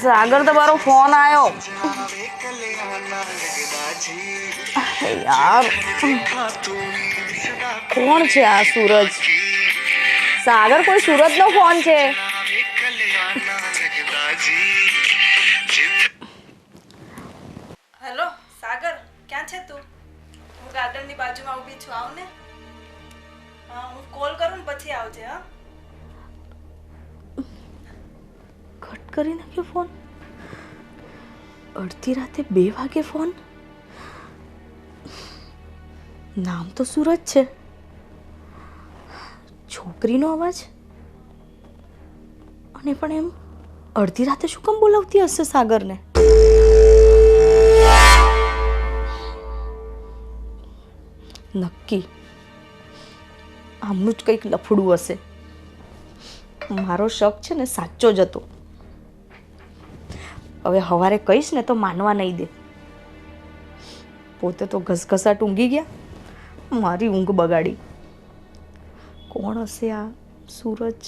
सागर तुम्हारो phone आयो यार। कौन छे आ सूरज? सागर कोई सूरज नो फोन छे? हेलो सागर क्या छे तू? હું ગાર્ડનની બાજુમાં ઊભી છું, આવ ને. હા હું કોલ કરું ને પછી આવજે. હા कट કરી નાખ્યો ફોન. અડધી રાતે 2 વાગે ફોન. નામ તો सूरज છે, છોકરીનો અવાજ, અને પણ એમ અડધી રાતે શું કામ બોલાવતી હશે સાગરને? નક્કી આમનું જ કંઈક લફડું હશે. મારો શક છે ને સાચો જ હતો. હવે સવારે કહીશ ને તો માનવા નહીં દે. પોતે તો ઘસઘસાટ ઊંઘી ગયા, મારી ઊંઘ બગાડી. કોણ હશે આ सूरज?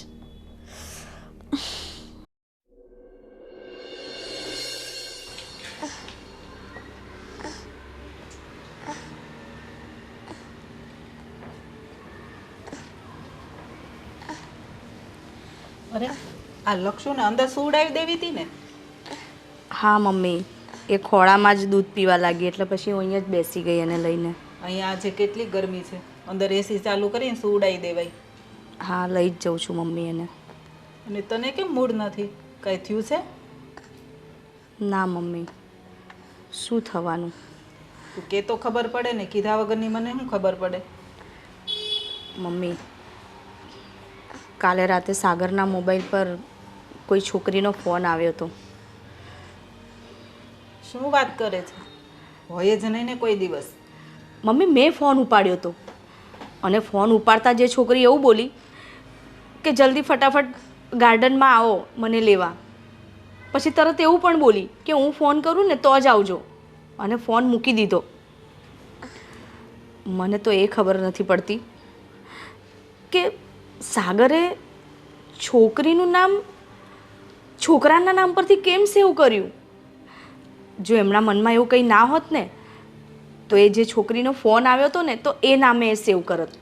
અરે આ લક્ષુને અંદર સુવડાવી દેવી હતી ને? હા મમ્મી, એ ખોળામાં જ દૂધ પીવા લાગી એટલે પછી હું અહીંયા જ બેસી ગઈ એને લઈને. અહીંયા આજે કેટલી ગરમી છે, અંદર એસી ચાલુ કરીને સુવડાવી દેવાય. હા લઈ જ જાઉં છું મમ્મી એને. અને તને કેમ મૂડ નથી? કંઈ થયું છે? ના મમ્મી, શું થવાનું? તું કે તો ખબર પડે ને, કીધા વગરની મને શું ખબર પડે? મમ્મી, કાલે રાતે સાગરના મોબાઈલ પર કોઈ છોકરીનો ફોન આવ્યો હતો. શું વાત કરે છે? હોય જ નહીં ને કોઈ દિવસ. મમ્મી મેં ફોન ઉપાડ્યો હતો, અને ફોન ઉપાડતા જે છોકરી એવું બોલી કે જલ્દી ફટાફટ ગાર્ડનમાં આવો મને લેવા. પછી તરત એવું પણ બોલી કે હું ફોન કરું ને તો જ આવજો, અને ફોન મૂકી દીધો. મને તો એ ખબર નથી પડતી કે સાગરે છોકરીનું નામ છોકરાના નામ પરથી કેમ સેવ કર્યું. જો એમના મનમાં એવું કંઈ ના હોત ને તો એ જે છોકરીનો ફોન આવ્યો હતો ને તો એ નામે એ સેવ કરત.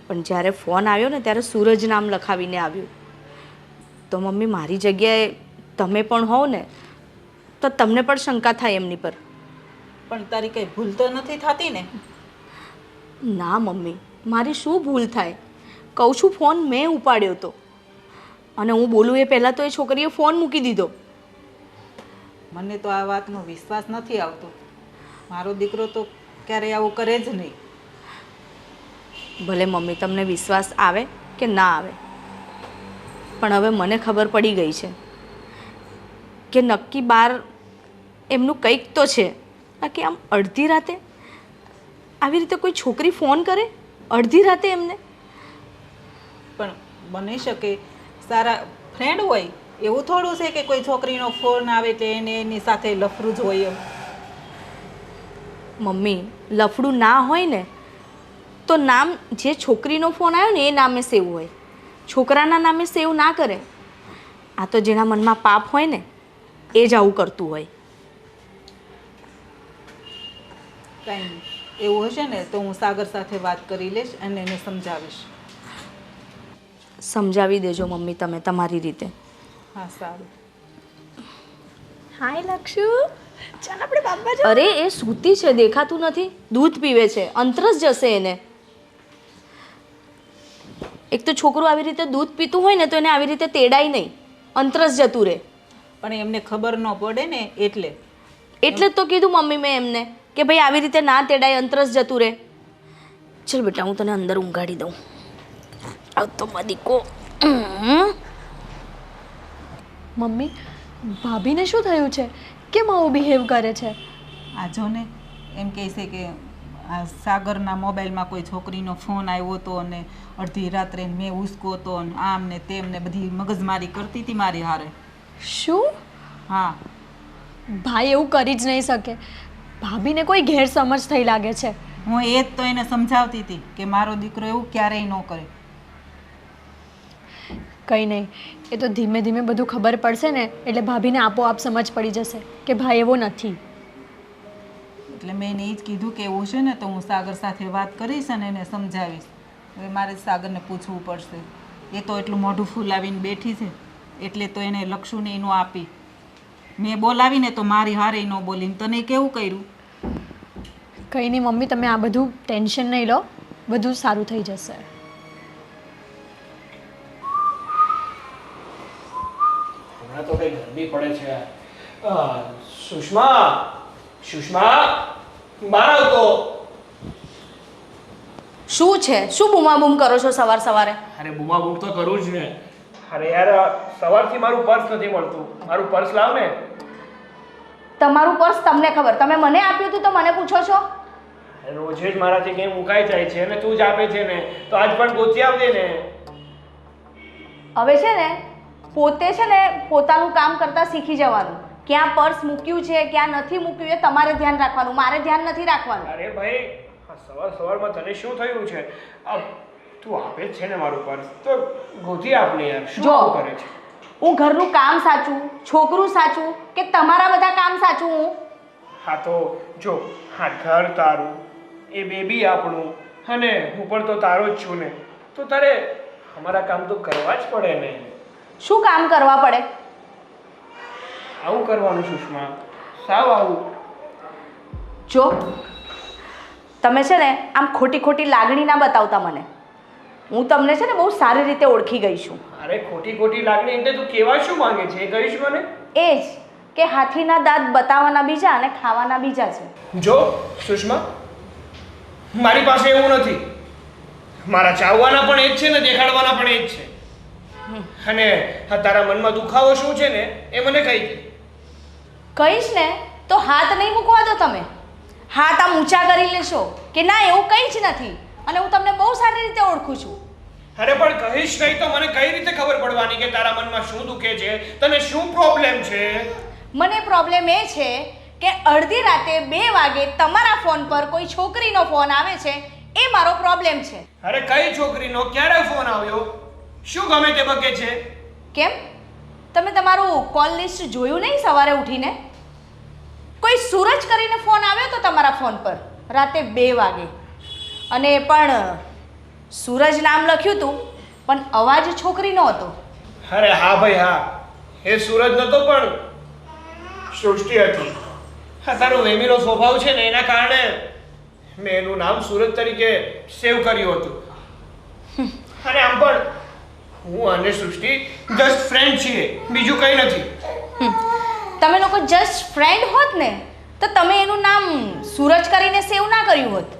પણ જ્યારે ફોન આવ્યો ને ત્યારે સૂરજ નામ લખાવીને આવ્યું. તો મમ્મી મારી જગ્યાએ તમે પણ હોવ ને તો તમને પણ શંકા થાય એમની પર. પણ તારી કંઈ ભૂલ તો નથી થતી ને? ના મમ્મી, મારી શું ભૂલ થાય? કહું છું ફોન મેં ઉપાડ્યો હતો, અને હું બોલું એ પહેલાં તો એ છોકરીએ ફોન મૂકી દીધો. મને તો આ વાતનો વિશ્વાસ નથી આવતો. મારો દીકરો તો ક્યારેય આવું કરે જ નહીં. ભલે મમ્મી તમને વિશ્વાસ આવે કે ના આવે, પણ હવે મને ખબર પડી ગઈ છે કે નક્કી બાર એમનું કંઈક તો છે. બાકી આમ અડધી રાતે આવી રીતે કોઈ છોકરી ફોન કરે અડધી રાતે એમને? પણ બની શકે સારા ફ્રેન્ડ હોય. એવું થોડું છે કે કોઈ છોકરીનો ફોન આવે એટલે એને એની સાથે લફરું જ હોય એમ. મમ્મી લફડું ના હોય ને તો નામ જે છોકરીનો ફોન આવ્યો ને એ નામે સેવ હોય, છોકરાના નામે સેવ ના કરે. આ તો જેના મનમાં પાપ હોય ને એ જ આવું કરતું હોય. કાંઈ નહીં, એવું હશે ને તો હું સાગર સાથે વાત કરી લઈશ અને એને સમજાવીશ. સમજાવી દેજો મમ્મી તમે તમારી રીતે. હા સારું. હાય લક્ષુ, ચાલ આપણે બાબા જો. અરે એ સૂતી છે, દેખાતું નથી. દૂધ પીવે છે, અંતરસ જશે એને. એક તો છોકરું આવી રીતે દૂધ પીતું હોય ને તો એને આવી રીતે તેડાય નહીં, અંતરસ જતું રહે. પણ એમને ખબર ન પડે ને એટલે એટલે જ તો કીધું મમ્મી મેં એમને કે ભાઈ આવી રીતે ના તેડાય, અંતરસ જતું રહે. ચલ બેટા હું તને અંદર ઊંઘાડી દઉં. આવ તો મદીકો. મમ્મી, ભાભીને શું થયું છે? કેમ આવું બિહેવ કરે છે? આ જો ને એમ કહે છે કે આ સાગરના મોબાઈલમાં કોઈ છોકરીનો ફોન આવ્યો હતો અને અડધી રાત્રે મેં ઉસકો હતો અને આમ ને તેમ ને બધી મગજમારી કરતી હતી મારી હારે. શું? હા. ભાઈ એવું કરી જ નહીં શકે. ભાભીને કોઈ ગેરસમજ થઈ લાગે છે. હું એ જ તો એને સમજાવતી હતી કે મારો દીકરો એવું ક્યારેય ન કરે. કંઈ નહીં, એ તો ધીમે ધીમે બધું ખબર પડશે ને એટલે ભાભીને આપોઆપ સમજ પડી જશે કે ભાઈ એવો નથી. એટલે મેં એને એ જ કીધું કે એવું છે ને તો હું સાગર સાથે વાત કરીશ અને એને સમજાવીશ. હવે મારે સાગરને પૂછવું પડશે. એ તો એટલું મોઢું ફૂલાવીને બેઠી છે એટલે તો એને લક્ષુને એનું આપી. મેં બોલાવીને તો મારી હારે ન બોલીને તને કેવું કર્યું? કંઈ નહીં મમ્મી, તમે આ બધું ટેન્શન નહીં લો, બધું સારું થઈ જશે. હમણાં તો કઈ ગરમી પડે છે. સુષ્મા, સુષ્મા, બહાર આવતો. શું છે? શું બૂમાબૂમ કરો છો સવાર સવારે? અરે બૂમાબૂમ તો કરું જ ને. અરે યાર, સવારથી મારું પર્સ નથી મળતું. મારું પર્સ લાવ ને. તમારું પર્સ તમને ખબર, તમે મને આપ્યું હતું તો મને પૂછો છો? રોજે જ મારાથી કંઈ મુકાઈ જાય છે અને તું જ આપે છે ને, તો આજ પણ ગોતી આવજે ને. હવે છે ને પોતે છે ને પોતાનું કામ કરતા શીખી જવાનું. ક્યાં પર્સ મૂક્યું છે ક્યાં નથી મૂક્યું એ તમારે ધ્યાન રાખવાનું, મારે ધ્યાન નથી રાખવાનું. અરે ભાઈ, આ સવારમાં તને શું થયું છે? તું આપે જ છે ને મારું પર્સ, તો ગોતી આપ ને યાર. શું જો કરે છે? હું ઘરનું કામ સાચું, છોકરું સાચું કે તમારા બધા કામ સાચું હું? હા તો જો, હા ઘર તારું, એ બેબી આપણું, અને હું પણ તો તારો જ છું ને, તો તારે અમારા કામ તો કરવા જ પડે ને. શું કામ કરવા પડે? આવું કરવાનું સુષ્મા, સાવ આવું. જો તમે છે ને આમ ખોટી ખોટી લાગણી ના બતાવતા મને. હું તમને છે ને બહુ સારી રીતે ઓળખી ગઈ છું. અરે ખોટી ખોટી લાગણી એટલે તું કેવા શું માંગે છે એ કહીશ મને? એ જ કે હાથીના દાંત બતાવવાના બીજા અને ખાવાના બીજા છે. જો સુષ્મા, મારી પાસે એવું નથી. મારા ચાવવાના પણ એ જ છે ને દેખાડવાના પણ એ જ છે. અને તારા મનમાં દુખાવો શું છે ને એ મને કહી દે. કહીશ ને તો હાથ નહીં મૂકવા દો તમે. હાથ આમ ઊંચા કરી લેશો કે ના એવું કંઈ જ નથી અને હું તમને બહુ સારી રીતે ઓળખું છું. અરે પણ કહીશ નહીં તો મને કઈ રીતે ખબર પડવાની કે તારા મનમાં શું દુખે છે, તને શું પ્રોબ્લેમ છે? મને પ્રોબ્લેમ એ છે કે અડધી રાતે 2 વાગે તમારા ફોન પર કોઈ છોકરીનો ફોન આવે છે, એ મારો પ્રોબ્લેમ છે. અરે કઈ છોકરીનો ક્યારે ફોન આવ્યો? શું ગમે તે બકે છે? કેમ તમે તમારું કોલ લિસ્ટ જોયું નહીં સવારે ઉઠીને? કોઈ સૂરજ કરીને ફોન આવ્યો તો તમારા ફોન પર રાતે 2 વાગે, અને એ પણ સૂરજ નામ લખ્યું હતું પણ અવાજ છોકરીનો હતો. અરે હા ભાઈ હા, એ સૂરજ નતો પણ સૃષ્ટિ હતી. હા, તારો વેમીનો સ્વભાવ છે ને એના કારણે મેં એનું નામ સૂરજ તરીકે સેવ કર્યું હતું. અને આમ પણ હું અને સૃષ્ટિ જસ્ટ ફ્રેન્ડ છીએ, બીજું કંઈ નથી. તમે લોકો જસ્ટ ફ્રેન્ડ હોત ને તો તમે એનું નામ સૂરજ કરીને સેવ ના કર્યું હોત.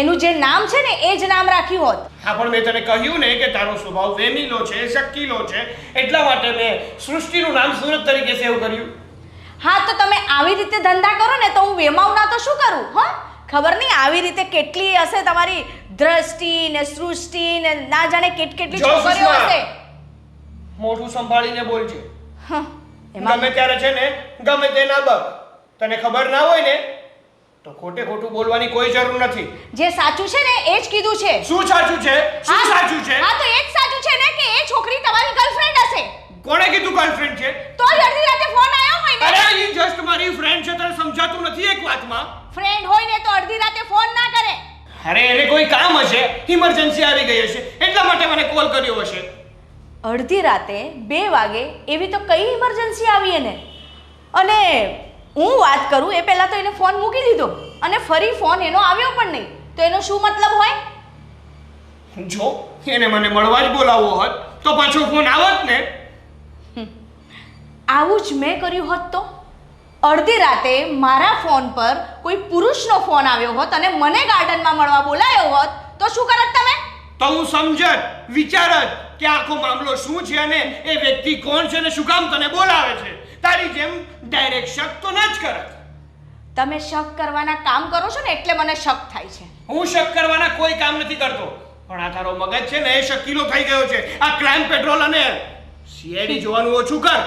એનું જે નામ છે ને એ જ નામ રાખ્યું હોત. હા, પણ મેં તને કહ્યું ને કે તારો સ્વભાવ વેમીલો છે, શક્કીલો છે, એટલા માટે મેં સૃષ્ટિનું નામ સૂરજ તરીકે સેવ કર્યું. હા, તો તમે આવી રીતે ધંધા કરો ને તો હું વેમાઉં ના તો શું કરું? હા, ખબર નહીં આવી રીતે કેટલી હશે તમારી દ્રષ્ટિ ને સૃષ્ટિ ને ના જાણે કેટલી છોકરીઓ હશે. મોઢું સંભાળીને બોલજે. એમાં ગમે ત્યારે છે ને ગમે તે ના બક. તને ખબર ના હોય ને તો ખોટે ખોટું બોલવાની કોઈ જરૂર નથી. જે સાચું છે ને એ જ કીધું છે. શું સાચું છે? શું સાચું છે? હા, તો એ જ સાચું છે ને કે એ છોકરી તમારી ગર્લફ્રેન્ડ હશે. કોણે કીધું ગર્લફ્રેન્ડ છે? તો જ અડધી રાતે ફોન આવ્યો હોય ને. અરે એ જસ્ટ મારી ફ્રેન્ડ છે, તને સમજાતું નથી એક વાતમાં? ફ્રેન્ડ હોય ને તો અડધી રાતે ફોન ના કરે. અરે એને કોઈ કામ હશે, ઇમરજન્સી આવી ગઈ હશે એટલા માટે મને કોલ કર્યો હશે. અડધી રાતે 2 વાગે એવી તો કઈ ઇમરજન્સી આવી એને? અને હું વાત કરું એ પહેલાં તો એને ફોન મૂકી દીધો અને ફરી ફોન એનો આવ્યો પણ નહીં, તો એનો શું મતલબ હોય? જો એને મને મળવા જ બોલાવવો હોત તો પાછો ફોન આવત ને. આવું જ મેં કર્યું હોત તો અડધી રાતે મારા ફોન પર કોઈ પુરુષનો ફોન આવ્યો હોત અને મને ગાર્ડનમાં મળવા બોલાયો હોત તો શું કરત તમે? તો હું સમજત, વિચારત કે આખો મામલો શું છે અને એ વ્યક્તિ કોણ છે અને શું કામ તને બોલાવે છે. તારી જેમ ડાયરેક્ટ શક તો ના જ કરત. તમે શક કરવાના કામ કરો છો ને એટલે મને શક થાય છે. હું શક કરવાના કોઈ કામ નથી કરતો, પણ આ તારો મગજ છે ને એ શકીલો થઈ ગયો છે. આ ક્રાઇમ પેટ્રોલ અને સીઆઈડી જોવાનું ઓછું કર.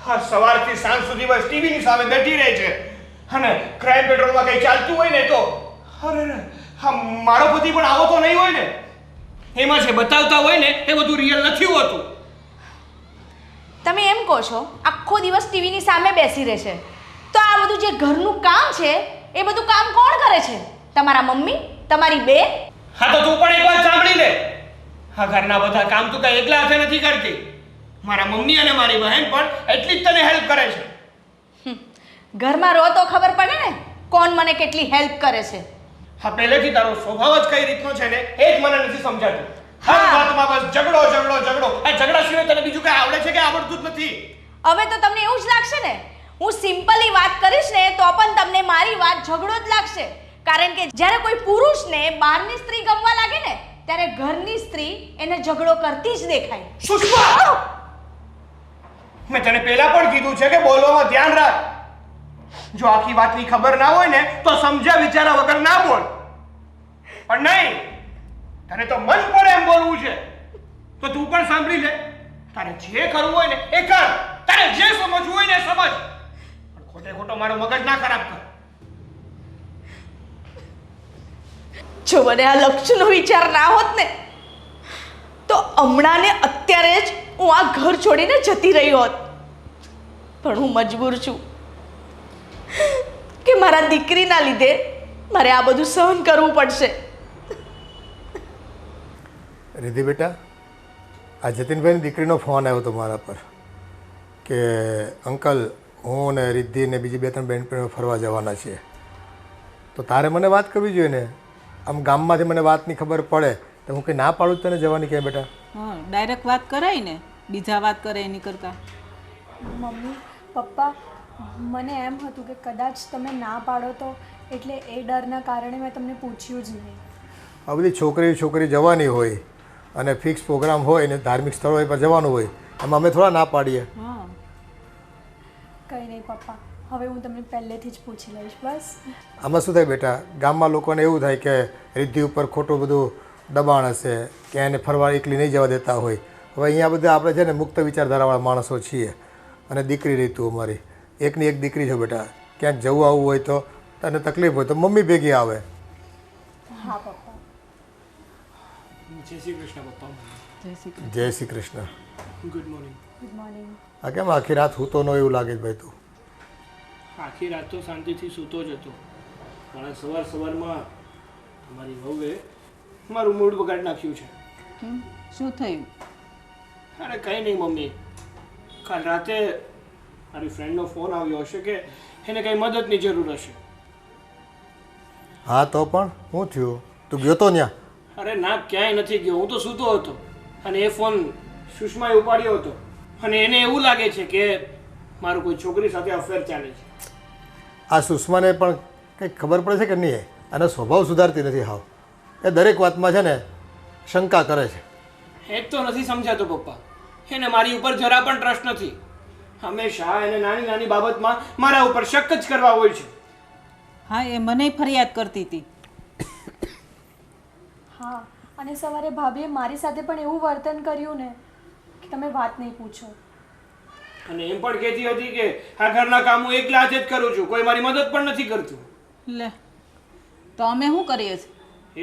હા, સવારથી સાંજ સુધી બસ ટીવીની સામે બેઠી રહે છે અને ક્રાઇમ પેટ્રોલમાં કંઈ ચાલતું હોય ને તો અરે હા, મારો પતિ પણ આવો તો નહીં હોય ને. એમાં જે બતાવતા હોય ને એ બધું રિયલ નથી હોતું. તમે એમ કહો છો આખો દિવસ ટીવીની સામે બેસી રહેશે તો આ બધું જે ઘરનું કામ છે એ બધું કામ કોણ કરે છે? તમારા મમ્મી, તમારી બેન? હા તો તું પણ એક વાત સાંભળી લે. આ ઘરના બધા કામ તું કઈ એકલા હાથે નથી કરતી. મારા મમ્મી અને મારી બહેન પણ એટલી જ તને હેલ્પ કરે છે. ઘરમાં રહો તો ખબર પડે ને કોણ મને કેટલી હેલ્પ કરે છે. હા પહેલેથી તારો સ્વભાવ જ કઈ રીતનો છે ને એ જ મને નથી સમજાતું. હર વાતમાં બસ ઝઘડો ઝઘડો ઝઘડો. આ ઝઘડા સિવાય તને બીજું કઈ આવડે છે કે આવડતું જ નથી? હવે તો તમને એવું જ લાગશે ને હું સિમ્પલી વાત કરીશ ને તો પણ તમને મારી વાત ઝઘડો જ લાગશે. કારણ કે જ્યારે કોઈ પુરુષને બહારની સ્ત્રી ગમવા લાગે ને ત્યારે ઘરની સ્ત્રી એને ઝઘડો કરતી જ દેખાય. સુષ્મા! મેં તને પહેલા પણ કીધું છે કે બોલવામાં ધ્યાન રાખ. જો આખી વાતની ખબર ના હોય ને તો સમજ્યા વિચારા વગર ના બોલ. પણ નહીં, તને તો મન પડે એમ બોલવું છે તો તું પણ સાંભળી લે. તારે જે કરવું હોય ને એ કર. તારે જે સમજવું હોય ને એ સમજ. પણ ખોટે ખોટો મારો મગજ ના ખરાબ કર. જો મને આ લક્ષ્યનો વિચાર ના હોત ને તો હમણાં ને અત્યારે જ હું આ ઘર છોડીને જતી રહી હોત. પણ હું મજબૂર છું કે મારા દીકરીના લીધે મારે આ બધું સહન કરવું પડશે. રિધિ બેટા, આ જતીનભાઈની દીકરીનો ફોન આવ્યો હતો મારા પર કે અંકલ હું ને રિદ્ધિ ને બીજી 2-3 બહેનપણીઓ ફરવા જવાના છીએ. તો તારે મને વાત કરવી જોઈએ ને. આમ ગામમાંથી મને વાતની ખબર પડે તો હું કંઈ ના પાડું તને જવાની કે બેટા? હા ડાયરેક્ટ વાત કરાય ને, બીજા વાત કરે એની કરતાં. મમ્મી પપ્પા મને એમ હતું કે કદાચ તમે ના પાડો તો એટલે એ ડરના કારણે મેં તમને પૂછ્યું જ નહીં. આ બધી છોકરી જવાની હોય અને ફિક્સ પ્રોગ્રામ હોય ને ધાર્મિક સ્થળો પર જવાનું હોય એમાં અમે થોડા ના પાડીએ. હા કંઈ નહીં પપ્પા, હવે હું તમને પહેલેથી જ પૂછી લઈશ બસ. આમાં શું થાય બેટા, ગામમાં લોકોને એવું થાય કે રિદ્ધિ ઉપર ખોટું બધું દબાણ હશે કે એને ફરવા એકલી નહીં જવા દેતા હોય. હવે અહીંયા બધા આપણે છે ને મુક્ત વિચારધારાવાળા માણસો છીએ અને દીકરી રહી તું અમારી એકની એક દીકરી છે બેટા. ક્યાંક જવું આવવું હોય તો તને તકલીફ હોય તો મમ્મી ભેગી આવે. હા પપ્પા. જય શ્રી કૃષ્ણ પપ્પા. જય શ્રી કૃષ્ણ. જય Shri Krishna. Good morning. Good morning. આ કેમ આખી રાત સૂતો ન એવું લાગે છે ભાઈ તું? આખી રાત તો શાંતિથી સૂતો જ હતો પણ સવારમાં તમારી વહુએ મારું મૂડ બગાડી નાખ્યું છે. કેમ, શું થયું? અરે કંઈ નહીં મમ્મી, કાલ રાતે મારી ફ્રેન્ડનો ફોન આવ્યો હશે કે એને કંઈ મદદની જરૂર હશે. હા તો પણ શું થયું? તું ગયો તો ત્યાં? અરે ના, ક્યાંય નથી ગયો. હું તો સૂતો હતો અને એ ફોન સુષ્માએ ઉપાડ્યો હતો અને એને એવું લાગે છે કે મારું કોઈ છોકરી સાથે અફેર ચાલે છે. આ સુષ્માને પણ કંઈક ખબર પડે છે કે નહીં? આનો સ્વભાવ સુધારતી નથી હાવ. એ દરેક વાતમાં છે ને શંકા કરે છે. એ જ તો નથી સમજાતો પપ્પા. એને મારી ઉપર જરા પણ ટ્રસ્ટ નથી. હંમેશા એને નાની નાની બાબતમાં મારા ઉપર શક જ કરવા હોય છે. હા એ મને ફરિયાદ કરતી હતી. હા અને સવારે ભાભીએ મારી સાથે પણ એવું વર્તન કર્યું ને કે તમે વાત નહીં પૂછો. અને એમ પણ કહેતી હતી કે આ ઘરના કામ હું એકલા હાથે જ કરું છું, કોઈ મારી મદદ પણ નથી કરતું. લે તો અમે શું કરીએ છીએ?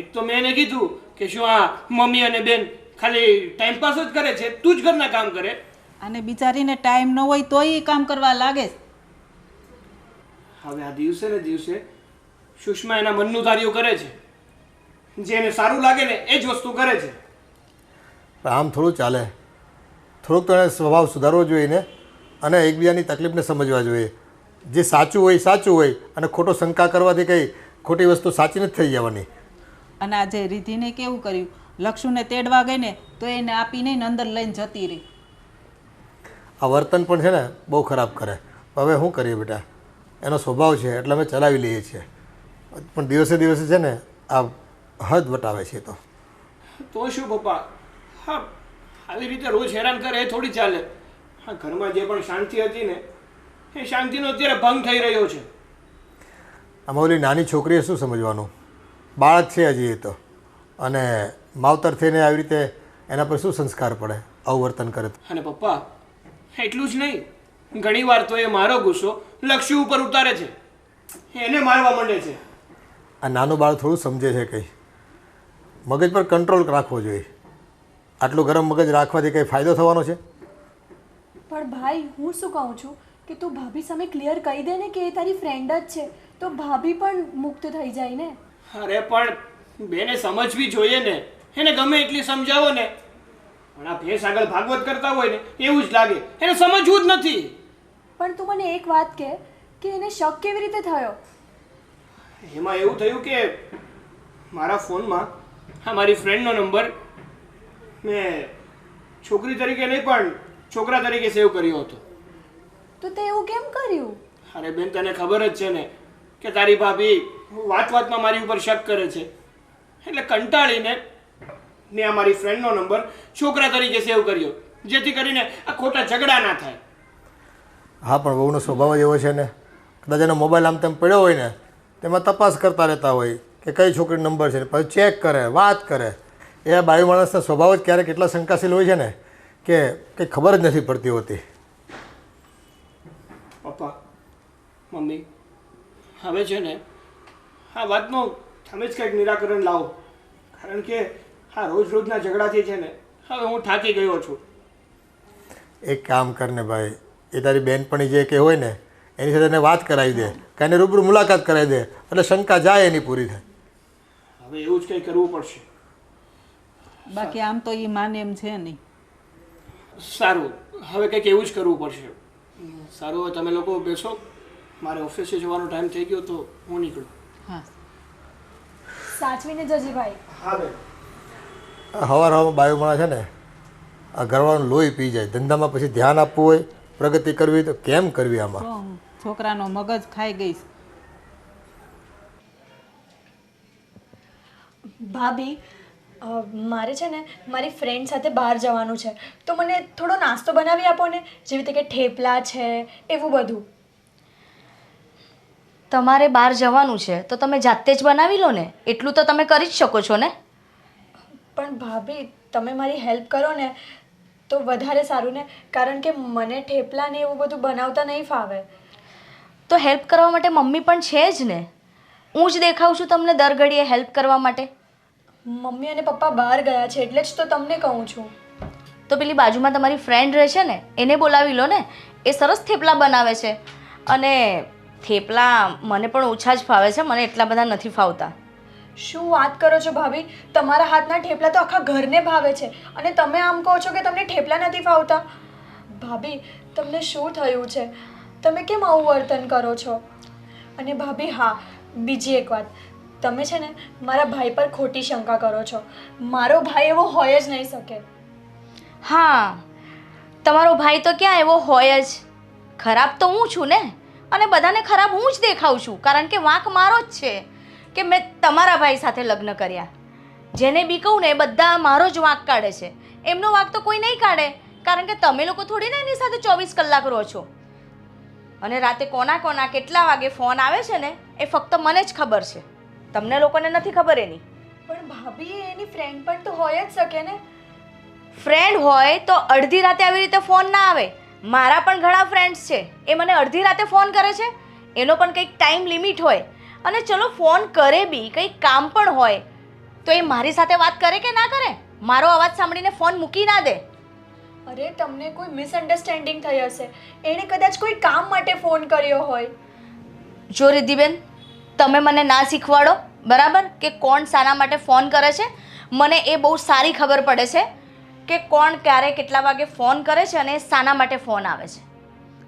એક તો મેં એને કીધું કે શું આ મમ્મી અને બેન ખાલી ટાઈમ પાસ જ કરે છે, તું જ ઘરના કામ કરે. અને બિચારીને ટાઈમ ન હોય તોય એ કામ કરવા લાગે છે. હવે આ દિવસે ને દિવસે સુષ્મા એના મનનું ધાર્યું કરે છે. જેને સારું લાગે ને એ જ વસ્તુ કરે છે. પણ આમ થોડું ચાલે. થોડુંક તો એને સ્વભાવ સુધારવો જોઈએ ને અને એકબીજાની તકલીફને સમજવા જોઈએ. જે સાચું હોય સાચું હોય અને ખોટો શંકા કરવાથી કંઈ ખોટી વસ્તુ સાચી નથી થઈ જવાની. અને આજે રિધિને કેવું કર્યું, લક્ષુને તેડવા ગઈ ને તો એને આપી નહીં ને અંદર લઈને જતી રહી. આ વર્તન પણ છે ને બહુ ખરાબ કરે. હવે શું કરીએ બેટા, એનો સ્વભાવ છે એટલે અમે ચલાવી લઈએ છીએ. પણ દિવસે દિવસે છે ને આ હદ વટાવે છે. તો શું પપ્પા, હા આવી રીતે રોજ હેરાન કરે એ થોડી ચાલે. હા ઘરમાં જે પણ શાંતિ હતી ને એ શાંતિનો અત્યારે ભંગ થઈ રહ્યો છે. આમાં ઓલી નાની છોકરીએ શું સમજવાનું? બાળક છે હજી એ તો. અને માવતર થઈને આવી રીતે એના પર શું સંસ્કાર પડે આવું વર્તન કરે તો? અને પપ્પા એટલું જ નહીં, ઘણી વાર તો એ મારો ગુસ્સો લક્ષ્ય ઉપર ઉતારે છે, એને મારવા માંડે છે. આ નાનું બાળક થોડું સમજે છે કંઈ. મગજ પર કંટ્રોલ રાખવો જોઈએ. આટલું ગરમ મગજ રાખવાથી કંઈ ફાયદો થવાનો છે? પણ ભાઈ હું શું કહું છું કે તું ભાભી સામે ક્લિયર કહી દે ને કે એ તારી ફ્રેન્ડ જ છે, તો ભાભી પણ મુક્ત થઈ જાય ને. અરે પણ બેને સમજવી જોઈએ ને, એને ગમે એટલી સમજાવો ને, પણ આ ભેંસ આગળ ભાગવત કરતા હોય ને એવું જ લાગે, એને સમજવું જ નથી. પણ તું મને એક વાત કહે કે એને શક કેવી રીતે થયો? એમાં એવું થયું કે મારા ફોનમાં મારી ફ્રેન્ડનો નંબર મેં છોકરી તરીકે નહીં પણ છોકરા તરીકે સેવ કર્યો હતો. તો તે એવું કેમ કર્યું? અરે બેન, તને ખબર જ છે ને કે તારી ભાભી વાત વાતમાં મારી ઉપર શક કરે છે, એટલે કંટાળીને મેં આ મારી ફ્રેન્ડનો નંબર છોકરા તરીકે સેવ કર્યો, જેથી કરીને આ ખોટા ઝઘડા ના થાય. હા, પણ વહુનો સ્વભાવ જ એવો છે ને, કદાચ એનો મોબાઈલ આમ તેમ પડ્યો હોય ને તેમાં તપાસ કરતા રહેતા હોય કે કઈ છોકરી નંબર છે, પછી ચેક કરે, વાત કરે. એ બાયુ માણસનો સ્વભાવ જ ક્યારેક એટલા શંકાશીલ હોય છે ને કે કંઈ ખબર જ નથી પડતી હોતી. પપ્પા, મમ્મી, હવે છે ને આ વાતનું તમે જ કંઈક નિરાકરણ લાવો, કારણ કે આ રોજ રોજના ઝઘડાથી છે ને હવે હું થાકી ગયો છું. એક કામ કરને ભાઈ, એ તારી બેનપણી જે કે હોય ને એની સાથે એને વાત કરાવી દે, કે એને રૂબરૂ મુલાકાત કરાવી દે, એટલે શંકા જાય એની પૂરી થાય. હવે એવું જ કંઈ કરવું પડશે. બાકી આમ તો એ માને એમ છે નહીં. સારું, હવે કંઈક એવું જ કરવું પડશે. સારું, હવે તમે લોકો બેસો, મારે ઓફિસે જવાનો ટાઈમ થઈ ગયો તો હું નીકળું. હા, સાચવીને જજે ભાઈ. હા બેન. હવારમાં બાયુ માણસ છે ને આ ઘરવાળાનું લોહી પી જાય. ધંધામાં પછી ધ્યાન આપવું હોય, પ્રગતિ કરવી તો કેમ કરવી આમાં? તો છોકરાનો મગજ ખાઈ ગઈશ. ભાભી મારે છે ને મારી ફ્રેન્ડ સાથે બહાર જવાનું છે, તો મને થોડો નાસ્તો બનાવી આપો ને, જેવી રીતે કે ઠેપલા છે એવું બધું. તમારે બહાર જવાનું છે તો તમે જાતે જ બનાવી લો ને, એટલું તો તમે કરી જ શકો છો ને. પણ ભાભી તમે મારી હેલ્પ કરો ને તો વધારે સારું ને, કારણ કે મને ઠેપલા ને એવું બધું બનાવતા નહીં ફાવે. તો હેલ્પ કરવા માટે મમ્મી પણ છે જ ને. હું જ દેખાઉં છું તમને દર ઘડીએ હેલ્પ કરવા માટે. મમ્મી અને પપ્પા બહાર ગયા છે એટલે જ તો તમને કહું છું. તો પેલી બાજુમાં તમારી ફ્રેન્ડ રહે છે ને એને બોલાવી લો ને, એ સરસ થેપલા બનાવે છે. અને થેપલા મને પણ ઓછા જ ફાવે છે, મને એટલા બધા નથી ફાવતા. શું વાત કરો છો ભાભી, તમારા હાથના ઠેપલા તો આખા ઘરને ભાવે છે અને તમે આમ કહો છો કે તમને ઠેપલા નથી ફાવતા. ભાભી તમને શું થયું છે? તમે કેમ આવું વર્તન કરો છો? અને ભાભી હા, બીજી એક વાત, તમે છે ને મારા ભાઈ પર ખોટી શંકા કરો છો. મારો ભાઈ એવો હોય જ નહીં શકે. હા, તમારો ભાઈ તો ક્યાં એવો હોય જ. ખરાબ તો હું છું ને, અને બધાને ખરાબ હું જ દેખાઉં છું, કારણ કે વાંક મારો જ છે કે મેં તમારા ભાઈ સાથે લગ્ન કર્યા. જેને બી કહું ને એ બધા મારો જ વાંક કાઢે છે. એમનો વાંક તો કોઈ નહીં કાઢે, કારણ કે તમે લોકો થોડી ને એની સાથે 24 કલાક રહો છો. અને રાતે કોના કોના કેટલા વાગે ફોન આવે છે ને એ ફક્ત મને જ ખબર છે, તમને લોકોને નથી ખબર એની. પણ ભાભી એની ફ્રેન્ડ પણ તો હોય જ શકે ને. ફ્રેન્ડ હોય તો અડધી રાતે આવી રીતે ફોન ના આવે. મારા પણ ઘણા ફ્રેન્ડ્સ છે, એ મને અડધી રાતે ફોન કરે છે. એનો પણ કંઈક ટાઈમ લિમિટ હોય. અને ચલો ફોન કરે બી, કંઈક કામ પણ હોય તો એ મારી સાથે વાત કરે કે ના કરે? મારો અવાજ સાંભળીને ફોન મૂકી ના દે. અરે તમને કોઈ મિસઅન્ડરસ્ટેન્ડિંગ થઈ હશે, એણે કદાચ કોઈ કામ માટે ફોન કર્યો હોય. જો રિદ્ધિબેન, તમે મને ના શીખવાડો બરાબર કે કોણ શાના માટે ફોન કરે છે. મને એ બહુ સારી ખબર પડે છે કે કોણ ક્યારે કેટલા વાગે ફોન કરે છે અને શાના માટે ફોન આવે છે.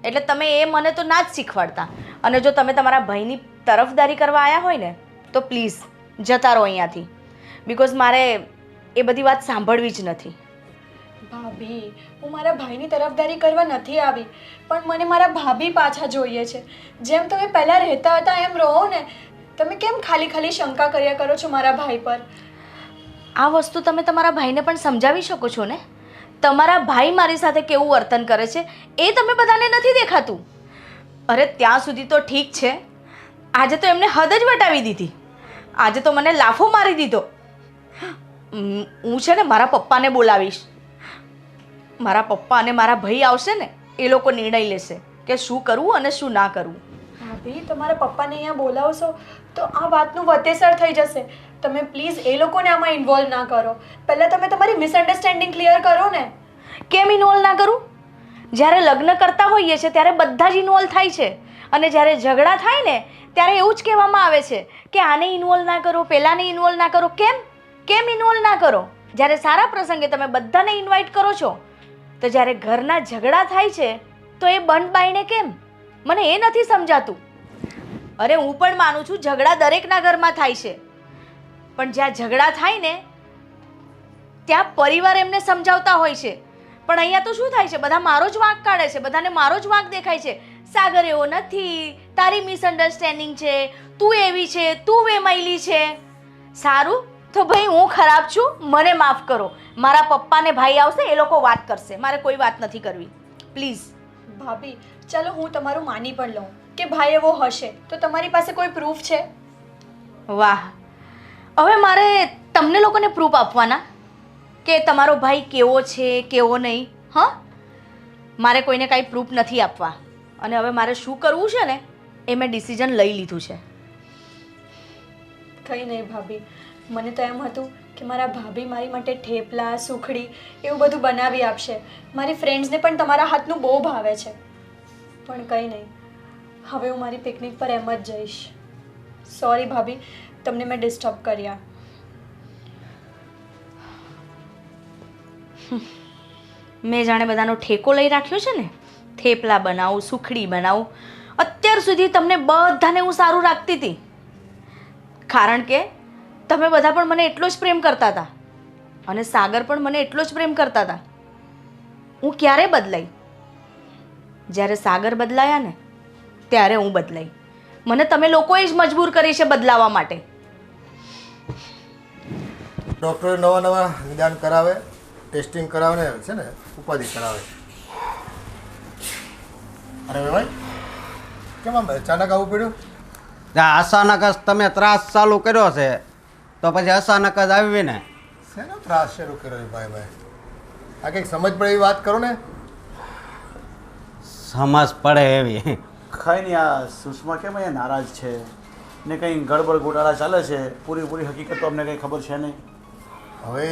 એટલે તમે એ મને તો ના જ શીખવાડતા. અને જો તમે તમારા ભાઈની તરફદારી કરવા આવ્યા હોય ને તો પ્લીઝ જતા રહો અહીંયાથી, બિકોઝ મારે એ બધી વાત સાંભળવી જ નથી. ભાભી હું મારા ભાઈની તરફદારી કરવા નથી આવી, પણ મને મારા ભાભી પાછા જોઈએ છે. જેમ તમે પહેલાં રહેતા હતા એમ રહો ને. તમે કેમ ખાલી ખાલી શંકા કર્યા કરો છો મારા ભાઈ પર? આ વસ્તુ તમે તમારા ભાઈને પણ સમજાવી શકો છો ને. તમારા ભાઈ મારી સાથે કેવું વર્તન કરે છે એ તમે બધાને નથી દેખાતું. અરે ત્યાં સુધી તો ઠીક છે, આજે તો એમને હદ જ વટાવી દીધી. આજે તો મને લાફો મારી દીધો. હું છે ને મારા પપ્પાને બોલાવીશ. મારા પપ્પા અને મારા ભાઈ આવશે ને એ લોકો નિર્ણય લેશે કે શું કરવું અને શું ના કરવું. ભાભી તમારા પપ્પાને અહીંયા બોલાવશો તો આ વાતનું વતેસર થઈ જશે. તમે પ્લીઝ એ લોકોને આમાં ઇન્વોલ્વ ના કરો. પહેલાં તમે તમારી મિસઅન્ડરસ્ટેન્ડિંગ ક્લિયર કરો ને. કેમ ઇન્વોલ્વ ના કરું? જ્યારે લગ્ન કરતા હોઈએ છીએ ત્યારે બધા જ ઇન્વોલ્વ થાય છે, અને જ્યારે ઝઘડા થાય ને ત્યારે એવું જ કહેવામાં આવે છે કે આને ઇન્વોલ્વ ના કરો, પેલાને ઇન્વોલ્વ ના કરો. કેમ ઇન્વોલ્વ ના કરો? જ્યારે સારા પ્રસંગે તમે બધાને ઇન્વાઇટ કરો છો, તો જ્યારે ઘરના ઝઘડા થાય છે તો એ બંધ બાઈને કેમ? મને એ નથી સમજાતું. અરે હું પણ માનું છું ઝઘડા દરેકના ઘરમાં થાય છે, પણ જ્યાં ઝઘડા થાય ને ત્યાં પરિવાર એમને સમજાવતા હોય છે. પણ અહીંયા તો શું થાય છે, બધા મારો જ વાંક કાઢે છે, બધાને મારો જ વાંક દેખાય છે. સાગર એવો નથી, તારી મિસઅન્ડરસ્ટેન્ડિંગ છે, તું એવી છે, તું વેમાઈલી છે. સારું તો ભાઈ હું ખરાબ છું, મને માફ કરો. મારા પપ્પા ને ભાઈ આવશે, એ લોકો વાત કરશે, મારે કોઈ વાત નથી કરવી. પ્લીઝ. ભાભી ચાલો હું તમારું માની પણ લઉં કે ભાઈ એવો હશે, તો તમારી પાસે કોઈ પ્રૂફ છે? વાહ, હવે મારે તમને લોકોને પ્રૂફ આપવાના કે તમારો ભાઈ કેવો છે કેવો નહીં? હા, મારે કોઈને કાંઈ પ્રૂફ નથી આપવા. અને હવે મારે શું કરવું છે ને એ મેં ડિસિઝન લઈ લીધું છે. કંઈ નહીં ભાભી, મને તો એમ હતું કે મારા ભાભી મારી માટે થેપલા, સુખડી એવું બધું બનાવી આપશે. મારી ફ્રેન્ડ્સને પણ તમારા હાથનું બહુ ભાવે છે. પણ કંઈ નહીં, હવે હું મારી પિકનિક પર એમ જ જઈશ. સોરી ભાભી, તમને મેં ડિસ્ટર્બ કર્યા. મેં જાણે બધાનો ઠેકો લઈ રાખ્યો છે ને. થેપલા બનાવું, સુખડી બનાવું. અત્યાર સુધી તમને બધાને હું સારું રાખતી હતી, કારણ કે તમે બધા પણ મને એટલો જ પ્રેમ કરતા હતા, અને સાગર પણ મને એટલો જ પ્રેમ કરતા હતા. હું ક્યારે બદલાઈ? જ્યારે સાગર બદલાયા ને ત્યારે હું બદલાઈ. મને તમે લોકોએ જ મજબૂર કરી છે બદલાવા માટે. ડૉક્ટરે નવા નિદાન કરાવે, ટેસ્ટિંગ કરાવે ને છે ને ઉપાધિ કરાવે. અરે ભાઈ કેમ આમ અચાનક આવું પડ્યું? અચાનક જ તમે ત્રાસ ચાલુ કર્યો છે તો પછી અચાનક જ આવી ને. શેનો ત્રાસ શરૂ કર્યો છે ભાઈ? આ કંઈક સમજ પડે એવી વાત કરો ને. સમજ પડે એવી ખાઈ નહીં. આ સુષ્મા કેમ અહીંયા નારાજ છે ને કંઈ ગડબડ ગોટાળા ચાલે છે? પૂરી હકીકત તો અમને કંઈ ખબર છે નહીં. હવે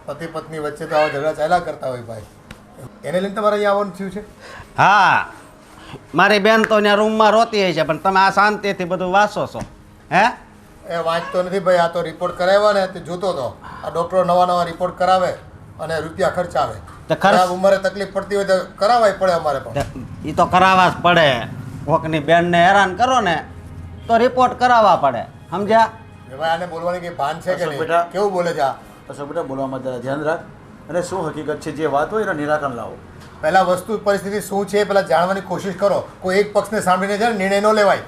પતિ પત્ની વચ્ચે તો આવા ઝઘડા ચાલ્યા કરતા હોય ભાઈ, એને લઈને તમારે અહીંયા આવવાનું થયું છે? હા, મારી બેન તો ત્યાં રૂમમાં રોતી હોય છે, પણ તમે આ શાંતિથી બધું વાંચો છો. હે એ વાંચતો નથી ભાઈ, આ તો રિપોર્ટ કરાવ્યા ને તે જોતો હતો. આ ડૉક્ટરો નવા રિપોર્ટ કરાવે અને રૂપિયા ખર્ચાવે. તો ખર્ચ- આ ઉંમરે તકલીફ પડતી હોય તો કરાવવાય પડે અમારે પણ. એ તો કરાવવા જ પડે. કોકની બેનને હેરાન કરો ને તો રિપોર્ટ કરાવવા પડે, સમજ્યા? એ ભાઈ આને બોલવાની કઈ ભાન છે કે અશોક નહીં? બેટા. કેવું બોલે છે આ? અશોક બેટા, બોલવામાં જરા ધ્યાન રાખ અને શું હકીકત છે જે વાત હોય એનું નિરાકરણ લાવો. પહેલા વસ્તુ પરિસ્થિતિ શું છે પહેલા જાણવાની કોશિશ કરો. કોઈ એક પક્ષને સાંભળીને છે ને નિર્ણય ન લેવાય.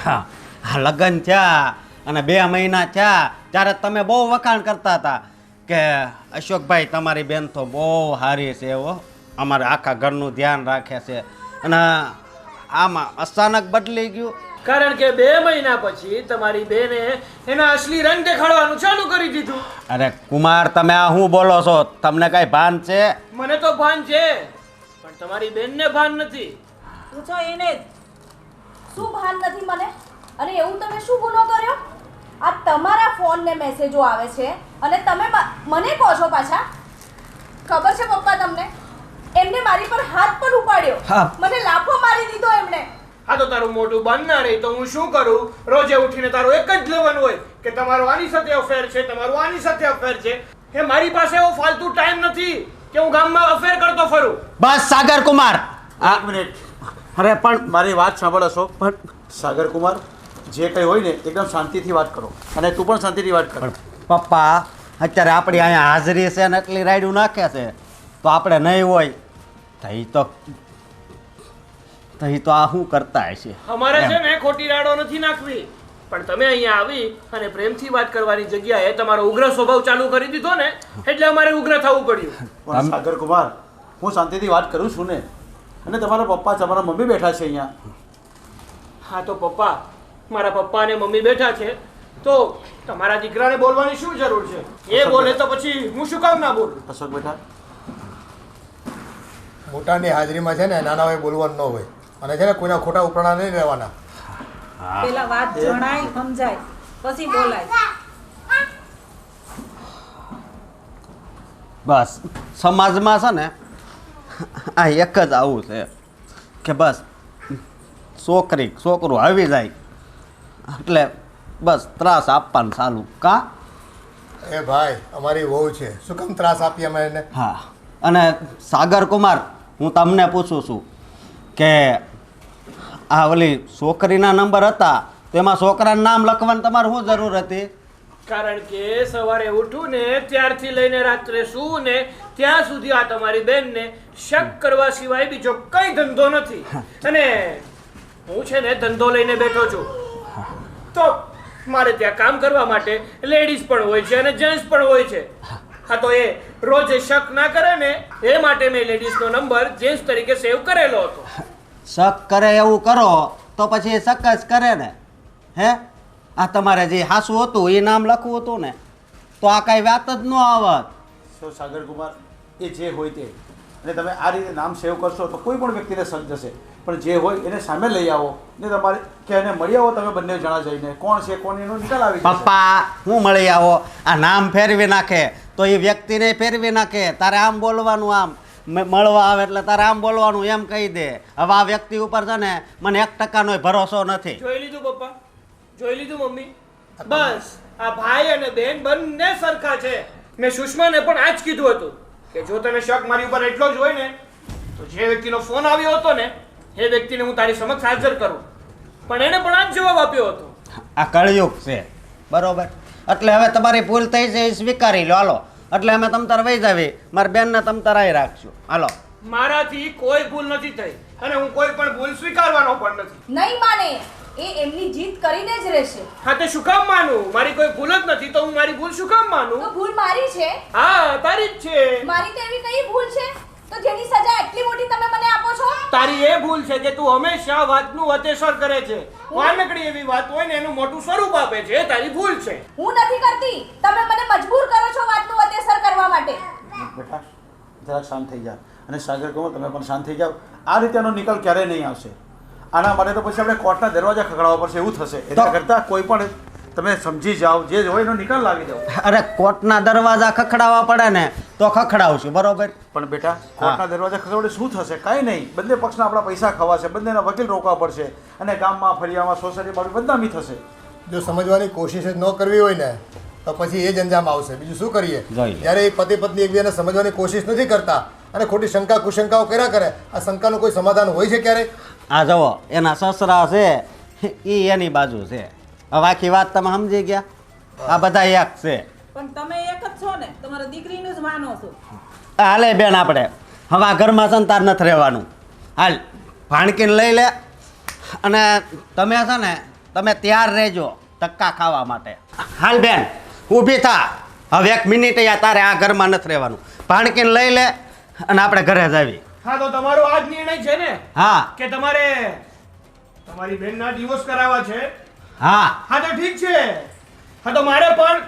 હા, આ લગ્ન થયા અને 2 મહિના થયા ત્યારે તમે બહુ વખાણ કરતા હતા કે અશોકભાઈ તમારી બેન તો બહુ સારી છે, એવો અમારે આખા ઘરનું ધ્યાન રાખે છે. અને આમાં અચાનક બદલી ગયું. કારણ કે 2 મહિના પછી તમારી બેને એના અસલી રંગ દેખાડવાનું ચાલુ કરી દીધું. અરે કુમાર, તમે આ શું બોલો છો? તમને કઈ ભાન છે? મને તો ભાન છે, પણ તમારી બેનને ભાન નથી. પૂછો એને શું ભાન નથી મને? અને એવું તમે શું ગુનો કર્યો? આ તમારા ફોન ને મેસેજો આવે છે અને તમે મને કહો છો પાછા? ખબર છે પપ્પા તમને, એમને મારી પર હાથ પણ ઉપાડ્યો, હા. મને લાફો મારી દીધો એમને. આ તો તારું મોઢું બંધ ના રહી તો હું શું કરું? રોજે ઉઠીને તારું એક જ લેવાનું હોય કે તમારું આની સાથે અફેર છે, તમારું આની સાથે અફેર છે. એ મારી પાસે એવો ફાલતુ ટાઈમ નથી કે હું ગામમાં અફેર કરતો ફરું. બસ સાગર કુમાર. એક મિનિટ. અરે પણ મારી વાત સાંભળ અશોક. સાગર કુમાર, જે કંઈ હોય ને એકદમ શાંતિથી વાત કરો અને તું પણ શાંતિથી વાત કર. પપ્પા, અત્યારે આપણી અહીંયા હાજરી છે ને એટલી રાયડું નાખે છે, તો આપણે નહીં હોય તો ઈ તો આ શું કરતા હશે? અમારે છે ને ખોટી રાડો નથી નાખવી, પણ તમે અહીંયા આવી અને પ્રેમથી વાત કરવાની જગ્યાએ તમારો ઉગ્ર સ્વભાવ ચાલુ કરી દીધો ને એટલે અમારે ઉગ્ર થવું પડ્યું. પણ સાગર કુમાર, હું શાંતિથી વાત કરું છું ને, અને તમારા પપ્પા તમારા મમ્મી બેઠા છે અહીંયા. હા તો પપ્પા, મારા પપ્પા અને મમ્મી બેઠા છે તો તમારા દીકરાને બોલવાની શું જરૂર છે? એ બોલે તો પછી હું શું કામ ના બોલું? અશોક બેટા, મોટાની હાજરીમાં છે ને નાના હોય બોલવાનું ન હોય, અને છે ને કોઈના ખોટા ઉપરાણા નહીં રહેવાના. પેલા વાત જણાય સમજાય પછી બોલાય. બસ સમાજમાં છે ને આ એક જ આવું છે કે બસ છોકરું આવી જાય એટલે બસ ત્રાસ આપવાનું ચાલુ કા એ ભાઈ અમારી વહુ છે, શું કામ ત્રાસ આપીએ અમે એને? હા અને સાગર કુમાર હું તમને પૂછું છું કે આ ઓલી છોકરીના નંબર હતા તેમાં છોકરાનું નામ લખવાની તમારે શું જરૂર હતી? કારણ કે સવારે ઉઠું ને ત્યારથી લઈને રાત્રે સૂવું ને ત્યાં સુધી આ તમારી બેનને શક કરવા સિવાય બીજો કઈ ધંધો નથી. અને હું છે ને ધંધો લઈને બેઠો છું તો મારે ત્યાં કામ કરવા માટે લેડીઝ પણ હોય છે અને જેન્ટ્સ પણ હોય છે. હા તો એ રોજે શક ના કરે ને એ માટે મેં લેડીઝનો નંબર જેન્ટ્સ તરીકે સેવ કરેલો હતો. શક કરે એવું કરો તો પછી એ શક જ કરે ને. હે આ તમારે જે હાસું હતું એ નામ લખવું હતું ને તો આ કાંઈ વાત જ ન આવત. સો સાગર કુમાર, એ જે હોય તે, અને તમે આ રીતે નામ સેવ કરશો તો કોઈ પણ વ્યક્તિને શક જશે, પણ જે હોય એને સામે લઈ આવો ને તમારે કે એને મળી આવો તમે બંને જણા જઈને કોણ છે કોણ એનો નિકાલ આવી જશે. પપ્પા હું મળી આવો, આ નામ ફેરવી નાખે તો એ વ્યક્તિને ફેરવી નાખે. તારે આમ બોલવાનું, આમ મળવા આવે એટલે તારે આમ બોલવાનું એમ કહી દે. હવે આ વ્યક્તિ ઉપર છે ને મને 1% ભરોસો નથી. જોઈ લીધું પપ્પા, જોઈ લીધું મમ્મી. બસ આ ભાઈ અને બેન બંને સરખા છે. મેં સુષ્માને પણ આ જ કીધું હતું કે જો તને શક મારી ઉપર એટલો જ હોય ને તો જે વ્યક્તિનો ફોન આવ્યો હતો ને એ વ્યક્તિને હું તારી સમક્ષ હાજર કરું. પણ એને પણ આ જ જવાબ આપ્યો હતો. આ કળયુગ છે બરોબર, એટલે હવે તમારી ભૂલ થઈ છે એ સ્વીકારી લો. હાલો એટલે અમે તમ તાર વહી જાવી, મારી બેનને તમ તાર આવી રાખશું. હાલો. મારાથી કોઈ ભૂલ નથી થઈ અને હું કોઈ પણ ભૂલ સ્વીકારવાનો પણ નથી. નહીં માને, એ એમની જીત કરીને જ રહેશે. હા તે શું કામ માનું? મારી કોઈ ભૂલ જ નથી તો હું મારી ભૂલ શું કામ તો માનું? ભૂલ મારી છે. હા તારી જ છે. મારી તો એવી કઈ ભૂલ છે તો જેની સજા એટલી મોટી તમે મને આપો છો? તારી એ ભૂલ છે કે તું હંમેશા વાતનું અતેસર કરે છે. નાનકડી એવી વાત હોય ને એનું મોટું સ્વરૂપ આપે છે, એ તારી ભૂલ છે. હું નથી કરતી, તમે મને મજબૂર કરો છો વાતનું અતેસર કરવા માટે. બેટા જરાક શાંત થઈ જા, અને સાગર કુમાર તમે પણ શાંત થઈ જાઓ. આ રીતે એનો નિકાલ ક્યારેય નહીં આવશે. આના માટે તો પછી આપણે કોર્ટના દરવાજા ખખડાવવા પડશે, એવું થશે. એના કરતાં કોઈ પણ તમે સમજી જાઓ, જે હોય એનો નિકાલ લાવી દો. અરે કોર્ટના દરવાજા ખખડાવવા પડે ને તો ખખડાવશું બરોબર, પણ બેટા કોર્ટના દરવાજા ખખડાવડે શું થશે? કાંઈ નહીં. બંને પક્ષના આપણા પૈસા ખવાશે, બંનેના વકીલ રોકવા પડશે, અને ગામમાં ફળિયામાં સોસાયટીમાં બદનામી થશે. જો સમજવાની કોશિશ જ ન કરવી હોય ને તો પછી એ જ અંજામ આવશે. બીજું શું કરીએ? જોઈ લે. જ્યારે એ પતિ પત્ની એકબીજાને સમજવાની કોશિશ નથી કરતા અને ખોટી શંકા કુશંકાઓ કર્યા કરે, આ શંકાનું કોઈ સમાધાન હોય છે ક્યારે? આ જુઓ એના સસરા છે એ એની બાજુ છે. હવે આખી વાત તમે સમજી ગયા. આ બધા એક છે. પણ તમે એક જ છો ને, તમારા દીકરીનું જ માનો છો. હાલે બેન આપણે હવે આ ઘરમાં છે ને તાર નથી રહેવાનું. હાલ ભાણકીને લઈ લે અને તમે છે ને તમે તૈયાર રહેજો ધક્કા ખાવા માટે. હાલ બેન ઊભી થા, હવે 1 મિનિટ તારે આ ઘરમાં નથી રહેવાનું. ભાણકીને લઈ લે અને આપણે ઘરે જાવી. હા તો તમારો આ જ નિર્ણય છે ને હા કે તમારે તમારી બેનના ડિવોર્સ કરાવવા છે? હા હા તો ઠીક છે. હા તો મારે પણ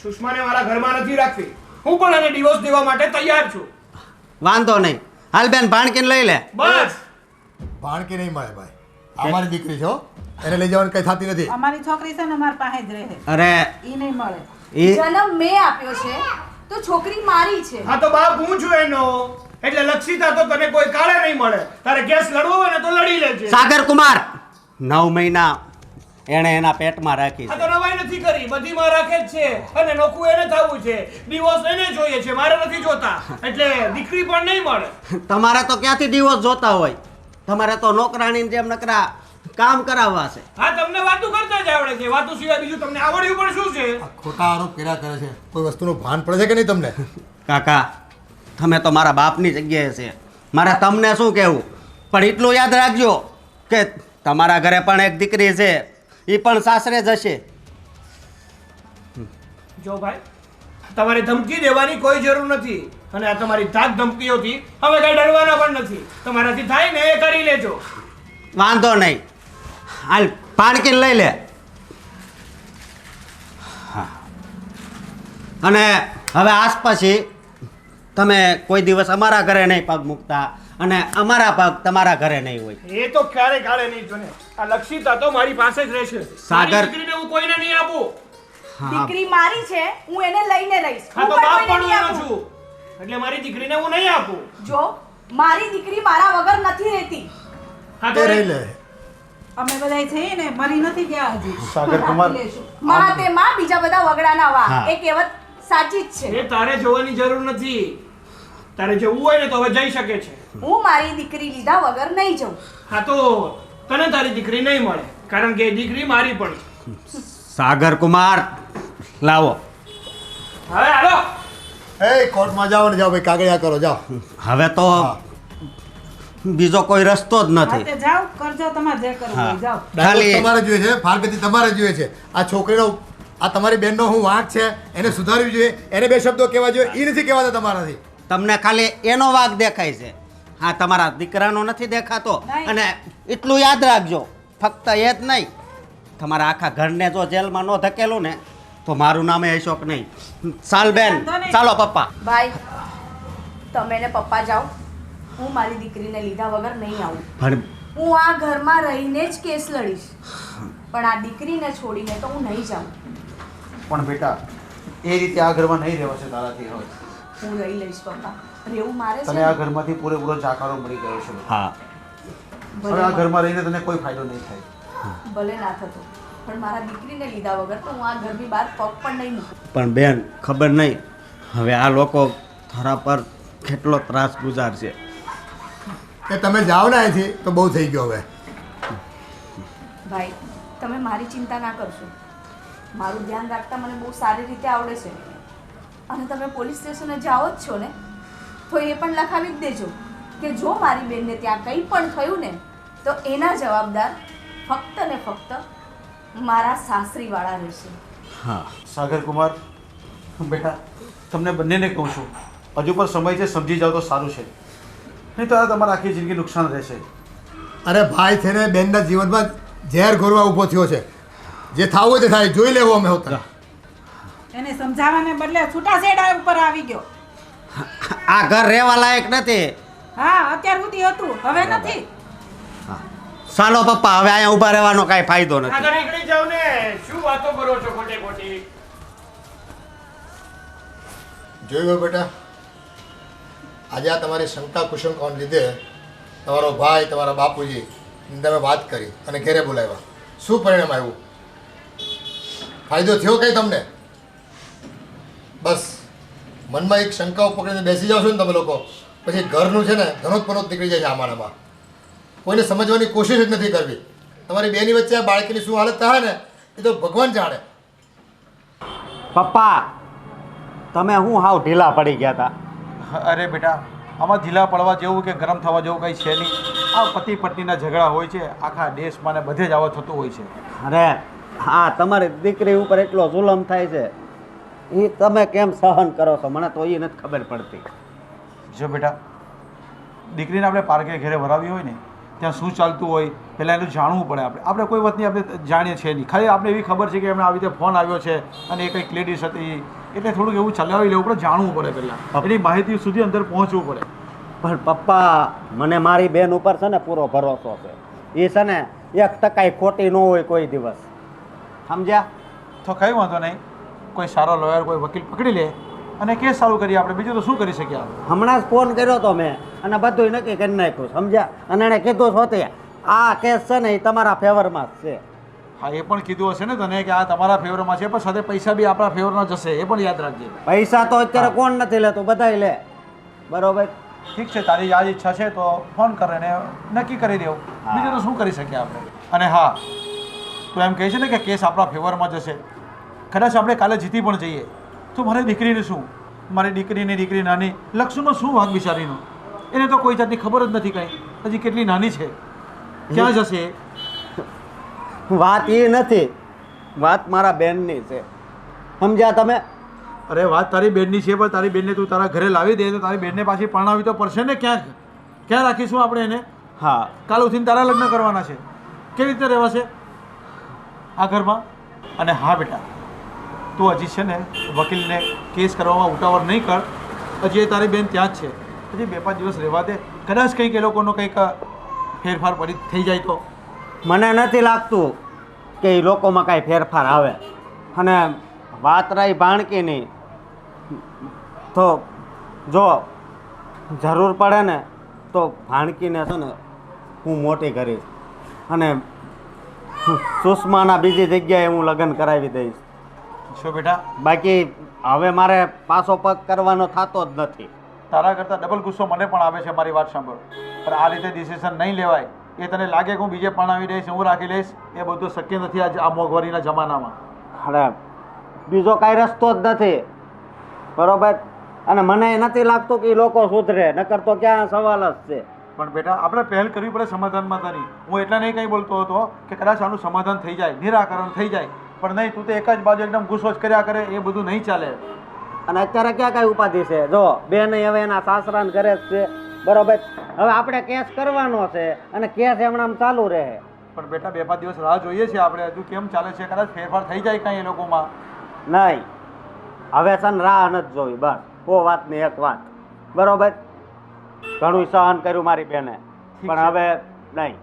સુષ્માને મારા ઘરમાં નથી રાખવી. હું પણ એને ડિવોર્સ દેવા માટે તૈયાર છું. વાંધો નહીં. હાલ બેન ભાણકીને લઈ લે. બસ ભાણકી નહીં મળે ભાઈ, અમારી દીકરી છો, એને લઈ જવાની કઈ થતી નથી. અમારી છોકરી છે ને અમારી પાસે જ રહે, અરે ઈ નહીં મળે. એ જન્મ મેં આપ્યો છે તો છોકરી મારી છે. હા તો બાપ હું છું એનો, એટલે લક્ષિતા તો તને કોઈ કાળે નહીં મળે. તારે કેસ લડવો હોય ને તો લડી લેજે. સાગર કુમાર 9 મહિના એણે એના પેટમાં રાખી આ છે. તો નવાઈ નથી કરી, બધીમાં રાખે જ છે અને નોખું એને થવું છે. ડિવોર્સ એને જોઈએ છે, મારે નથી જોતા. એટલે દીકરી પણ નહીં મળે. તમારે તો ક્યાંથી ડિવોર્સ જોતા હોય? તમારે તો નોકરાણીની જેમ નકરા કામ કરાવવા છે. હા તમને વાતું કરતા જ આવડે છે, વાતું સિવાય બીજું તમને આવડ્યું પણ શું છે? આ ખોટા આરોપ કર્યા કરે છે. કોઈ વસ્તુનું ભાન પડે છે કે નહીં તમને? કાકા તમે તો મારા બાપની જગ્યાએ છે, મારે તમને શું કહેવું, પણ એટલું યાદ રાખજો કે તમારા ઘરે પણ એક દીકરી છે, એ પણ સાસરે જશે. જો ભાઈ તમારે ધમકી દેવાની કોઈ જરૂર નથી અને આ તમારી ધાક ધમકીઓથી હવે કઈ ડરવાના પણ નથી. તમારાથી થાય ને એ કરી લેજો. વાંધો નહીં. હાલ ભાણકીને લઈ લે. હા અને હવે આસપાસી તમે કોઈ દિવસ અમારા ઘરે નહીં પગ મૂકતા અને અમારા પગ તમારા ઘરે નહીં હોય. એ તો ક્યારે કાળે નહીં જોને. આ લક્ષિતા તો મારી પાસે જ રહેશે. સાગર- મારી દીકરીને હું કોઈને નહીં આપું. હા દીકરી મારી છે, હું એને લઈને રહીશ. હા હું તો પણ બાપ કોઈને પણ નહીં એનો આપું. છું. એટલે મારી દીકરીને હું નહીં આપું. જો મારી દીકરી મારા વગર નથી રહેતી. હા તે તો રહી લે. અમે બધા છીએ ને મરી નથી ગયા હજી. સાગર કુમાર માં તે માં બીજા બધા વગડાના વા. હા. એ કહેવત સાચી જ છે. એ તારે જોવાની જરૂર નથી. તારે જવું હોય ને તો હવે જઈ શકે છે. હું મારી દીકરી લીધા વગર નહીં જઉં. હા તો તને તારી દીકરી નહીં મળે, કારણ કે એ દીકરી મારી પણ છે. સાગર કુમાર લાવો. હવે હાલો. એ કોર્ટમાં જાઓ ને જાઓ ભાઈ, કાગળિયા કરો, જાઓ. હવે તો બીજો કોઈ રસ્તો જ હા નથી. તે જાઓ કરજો તમારે જે કરવું હોય જાઓ. ડાયવોર્સ ખાલી- તમારે જોઈએ છે, ફારગતી તમારે જોઈએ છે. આ છોકરીનો, આ તમારી બેનનો હું વાંક છે, એને સુધારવી જોઈએ, એને બે શબ્દો કહેવા જોઈએ, એ નથી કહેવાતા તમારાથી. તમને ખાલી એનો વાંક દેખાય છે, હા તમારા દીકરાનો નથી દેખાતો. નહીં. અને એટલું યાદ રાખજો, ફક્ત એ જ નહીં, તમારા આખા ઘરને જો જેલમાં ન ધકેલું ને તો મારું નામ અશોક નહીં. ચાલ બેન, વાંધો નહીં. ચાલો પપ્પા. ભાઈ તમે ને પપ્પા જાઓ. હું મારી દીકરીને લીધા વગર નહીં આવું. પણ હું આ ઘરમાં રહીને જ કેસ લડીશ, પણ આ દીકરીને છોડીને તો હું નહીં જાઉં. પણ બેટા એ રીતે આ ઘરમાં નહીં રહેવાશે તારાથી હવે. હું રહી લઈશ પપ્પા. રહેવું મારે છે તને આ ઘરમાંથી પૂરેપૂરો જાકારો મળી ગયો છે. હા, હવે આ ઘરમાં રહીને તને કોઈ ફાયદો નહીં થાય. ભલે ના થતો, પણ મારા દીકરીને લીધા વગર તો હું આ ઘરની બહાર પગ પણ નહીં મૂકું. પણ બેન ખબર નહીં હવે આ લોકો તારા પર કેટલો ત્રાસ ગુજારશે. કે તમે જાઓ ને અહીંથી તો બહુ થઈ ગયો હવે. ભાઈ તમે મારી ચિંતા ના કરશો. મારું ધ્યાન રાખતા મને બહુ સારી રીતે આવડે છે. અને તમે પોલીસ સ્ટેશને જાઓ જ છો ને, તો એ પણ લખાવી જ દેજો કે જો મારી બેનને ત્યાં કંઈ પણ થયું ને તો એના જવાબદાર ફક્ત ને ફક્ત મારા સાસરીવાળા રહેશે. હા, સાગર કુમાર બેટા તમને બંનેને કહું છું, હજુ પણ સમય છે, સમજી જાઓ તો સારું છે, નહીં તો આ તમારા આખી જિંદગી નુકસાન રહેશે. અરે ભાઈ છે ને બેનના જીવનમાં ઝેર ઘોરવા ઊભો થયો છે. જે થાવું હોય તે થાય, જોઈ લેવો અમે હોતા. એને સમજાવવાને બદલે છૂટાછેડા ઉપર આવી ગયો. આ ઘર રહેવા લાયક નથી. હા અત્યાર સુધી હતું હવે નથી. ચાલો પપ્પા, હવે અહીંયા ઊભા રહેવાનો કાંઈ ફાયદો નથી. આગળ નીકળી જાવ ને, શું વાતો કરો છો ખોટે ખોટી? જોયું બેટા, આજે આ તમારી શંકા કુશંકાઓને લીધે તમારો ભાઈ, તમારા બાપુજી તમે વાત કરી અને ઘેરે બોલાવ્યા. શું પરિણામ આવ્યું? ફાયદો થયો કંઈ તમને? બસ મનમાં એક શંકાઓ પકડીને બેસી જાઓ છો ને તમે લોકો, પછી ઘરનું છે ને ધનોત્પનોત નીકળી જાય છે આમાંમાં. કોઈને સમજવાની કોશિશ જ નથી કરવી. તમારી બેની વચ્ચે આ બાળકીની શું હાલત થાય ને એ તો ભગવાન જાણે. પપ્પા તમે હું હાવ ઢીલા પડી ગયા હતા. અરે બેટા આમાં ઢીલા પડવા જેવું કે ગરમ થવા જેવું કંઈ છે નહીં. આ પતિ પત્નીના ઝઘડા હોય છે, આખા દેશમાં ને બધે જ આવા થતું હોય છે. અરે હા, તમારી દીકરી ઉપર એટલો જુલમ થાય છે, એ તમે કેમ સહન કરો છો મને તો એ નથી ખબર પડતી. જો બેટા દીકરીને આપણે પાર્કે ઘરે ભરાવી હોય ને ત્યાં શું ચાલતું હોય પહેલાં એનું જાણવું પડે. આપણે કોઈ વાતની આપણે જાણીએ છીએ નહીં, ખાલી આપણે એવી ખબર છે કે એમને આવી રીતે ફોન આવ્યો છે અને એ કંઈક લેડીઝ હતી, એટલે થોડુંક એવું ચલાવી લેવું પડે, જાણવું પડે પહેલાં, એની માહિતી સુધી અંદર પહોંચવું પડે. પણ પપ્પા મને મારી બેન ઉપર છે ને પૂરો ભરોસો છે. એ છે ને 1% ખોટી ન હોય કોઈ દિવસ, સમજ્યા? તો કંઈ વાંધો નહીં, કોઈ સારો લોયર કોઈ વકીલ પકડી લે અને કેસ ચાલુ કરીએ આપણે, બીજું તો શું કરી શકીએ આપણે. હમણાં જ ફોન કર્યો તો મેં અને બધું નક્કી કરી નાખ્યું, સમજ્યા? અને એણે કીધું હોતે આ કેસ છે ને એ તમારા ફેવરમાં જ છે. હા એ પણ કીધું હશે ને તને કે આ તમારા ફેવરમાં છે, પણ સાથે પૈસા બી આપણા ફેવરના જશે, એ પણ યાદ રાખજે. પૈસા તો અત્યારે કોણ નથી લેતું, બધાય લે, બરોબર? ઠીક છે, તારી આ જ ઈચ્છા છે તો ફોન કરે ને નક્કી કરી દેવું, બીજું તો શું કરી શકીએ આપણે. અને હા તું એમ કહે છે ને કે કેસ આપણા ફેવરમાં જશે, કદાચ આપણે કાલે જીતી પણ જઈએ તો મારી દીકરીને શું, મારી દીકરી નાની, લક્ષનો શું વાંક બિચારીનો, એને તો કોઈ જાતની ખબર જ નથી કંઈ, હજી કેટલી નાની છે, ક્યાં જશે. વાત એ નથી, વાત મારા બેનની છે, સમજ્યા તમે? અરે વાત તારી બેનની છે, પણ તારી બેનને તું તારા ઘરે લાવી દે તો તારી બેનને પાછી પરણાવી તો પડશે ને. ક્યાં રાખીશું આપણે એને? હા, કાલ ઉઠીને તારા લગ્ન કરવાના છે, કેવી રીતે રહેવાશે આ ઘરમાં? અને હા બેટા તું હજી છે ને વકીલને કેસ કરવામાં ઉતાવળ નહીં કર, હજી એ તારી બેન ત્યાં જ છે, હજી 2-5 દિવસ રહેવા દે, કદાચ કંઈક એ લોકોનો કંઈક ફેરફાર પડી થઈ જાય તો. મને નથી લાગતું કે એ લોકોમાં કાંઈ ફેરફાર આવે. અને વાત રહી ભાણકીની, તો જો જરૂર પડે ને તો ભાણકીને છે ને હું મોટી કરીશ અને સુષ્માના બીજી જગ્યાએ હું લગ્ન કરાવી દઈશ. શું બેટા, બાકી હવે મારે પાછો પગ કરવાનો થતો જ નથી. તારા કરતાં ડબલ ગુસ્સો મને પણ આવે છે. મારી વાત સાંભળ, પણ આ રીતે ડિસિઝન નહીં લેવાય. એ તને લાગે કે હું બીજે પરણાવી દઈશ, હું રાખી લઈશ, એ બધું શક્ય નથી આ મોંઘવારીના જમાનામાં. અરે બીજો કાંઈ રસ્તો જ નથી, બરોબર? અને મને નથી લાગતું કે એ લોકો સુધરે, નકર તો ક્યાં સવાલ જ છે. પણ બેટા, આપણે પહેલ કરવી પડે સમાધાનમાં તારી. હું એટલા નહીં કંઈ બોલતો હતો કે કદાચ આનું સમાધાન થઈ જાય, નિરાકરણ થઈ જાય, પણ નહીં, તું તો એક જ બાજુ એકદમ ગુસ્સો જ કર્યા કરે, એ બધું નહીં ચાલે. અને અત્યારે ક્યાં કાંઈ ઉપાધિ છે? જો બેન હવે એના સાસરાને ઘરે જ છે, બરોબર? હવે આપણે કેસ કરવાનો છે અને કેસ એમણામ ચાલુ રહે. પણ બેટા, 2-5 દિવસ રાહ જોઈએ છીએ આપણે. હજુ કેમ ચાલે છે? કદાચ ફેરફાર થઈ જાય કાંઈ એ લોકોમાં. નહીં, હવે છે ને રાહ નથી જોવી, બસ. ઓ વાતની એક વાત, બરોબર? ઘણું સહન કર્યું મારી બેને, પણ હવે નહીં.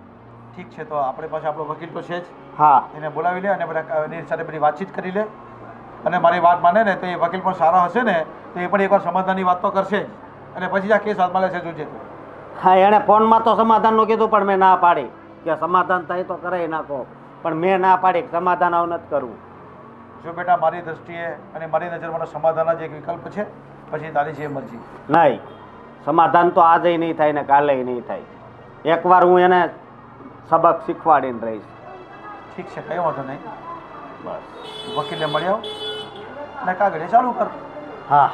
ઠીક છે, તો આપણે પાસે આપણો વકીલ તો છે જ. હા, એને બોલાવી લે અને બધા એની સાથે બધી વાતચીત કરી લે. અને મારી વાત માને ને તો એ વકીલ પણ સારા હશે ને, તો એ પણ એકવાર સમાધાનની વાત તો કરશે જ. અને પછી આ કેસ હાથમાં લેશે, જોજે તું. હા, એણે ફોનમાં તો સમાધાનનું કીધું, પણ મેં ના પાડી કે સમાધાન થાય તો કરાવી નાખો. પણ મેં ના પાડી કે સમાધાન આવું નથી કરવું. જો બેટા, મારી દ્રષ્ટિએ અને મારી નજરમાં સમાધાન જ એક વિકલ્પ છે. પછી તારી જે મરજી. નહીં, સમાધાન તો આજે નહીં થાય ને કાલે નહીં થાય. એકવાર હું એને સબક શીખવાડીને રહીશ. ઠીક છે, કઈ વાંધો નહીં. બસ. વકીલને મળી આવ અને કાગળે ચાલુ કર. હા,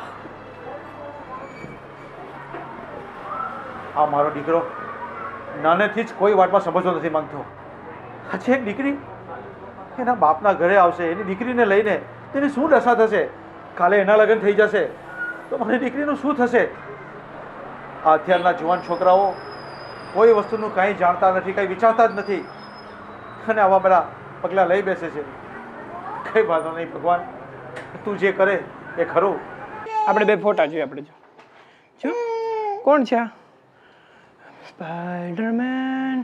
આ મારો દીકરો નાનેથી જ કોઈ વાતમાં સમજવો નથી માંગતો. આ છે એક દીકરી, એના બાપના ઘરે આવશે, એની દીકરીને લઈને તેની શું દશા થશે? કાલે એના લગ્ન થઈ જશે તો મારી દીકરીનું શું થશે? આ અત્યારના જુવાન છોકરાઓ કોઈ વસ્તુનું કાંઈ જાણતા નથી, કંઈ વિચારતા જ નથી, અને આવા બધા પગલાં લઈ બેસે છે. કંઈ વાંધો નહીં ભગવાન, તું જે કરે એ ખરું. આપણે બે ફોટા જોઈએ. આપણે જો કોણ છે આ? સ્પાઈડરમેન.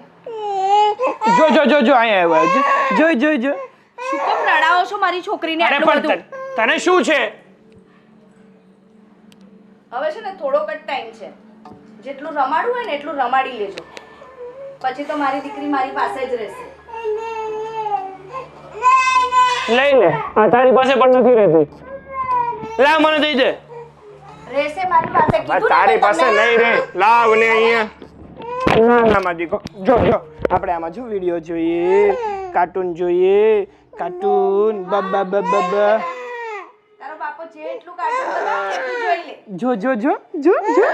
જો જો જો જો અહીંયા આવ્યો. જોઈ જોઈ જો. શું કેમ રડાવો છો મારી છોકરીને અરે આટલું પણ બધું? તને શું છે? હવે છે ને થોડોક જ ટાઈમ છે, જેટલું રમાડવું હોય ને એટલું રમાડી લેજો, પછી તો મારી દીકરી મારી પાસે જ રહેશે. લઈ લે, આ તારી પાસે પણ નથી રહેતી. લાવ, મને દઈ દે. રહેશે મારી પાસે, કીધું ને તારી મેં પાસે તમને. નહીં રે. લાવ ને અહીંયા. ના ના માં દીકો, જો જો આપણે આમાં જો વિડિયો જોઈએ, કાર્ટૂન જોઈએ, કાર્ટૂન બબ બબ બબ. તારો બાપો જેટલું કાર્ટૂન બતાવે એટલું જોઈ લે. જો જો જો જો જો.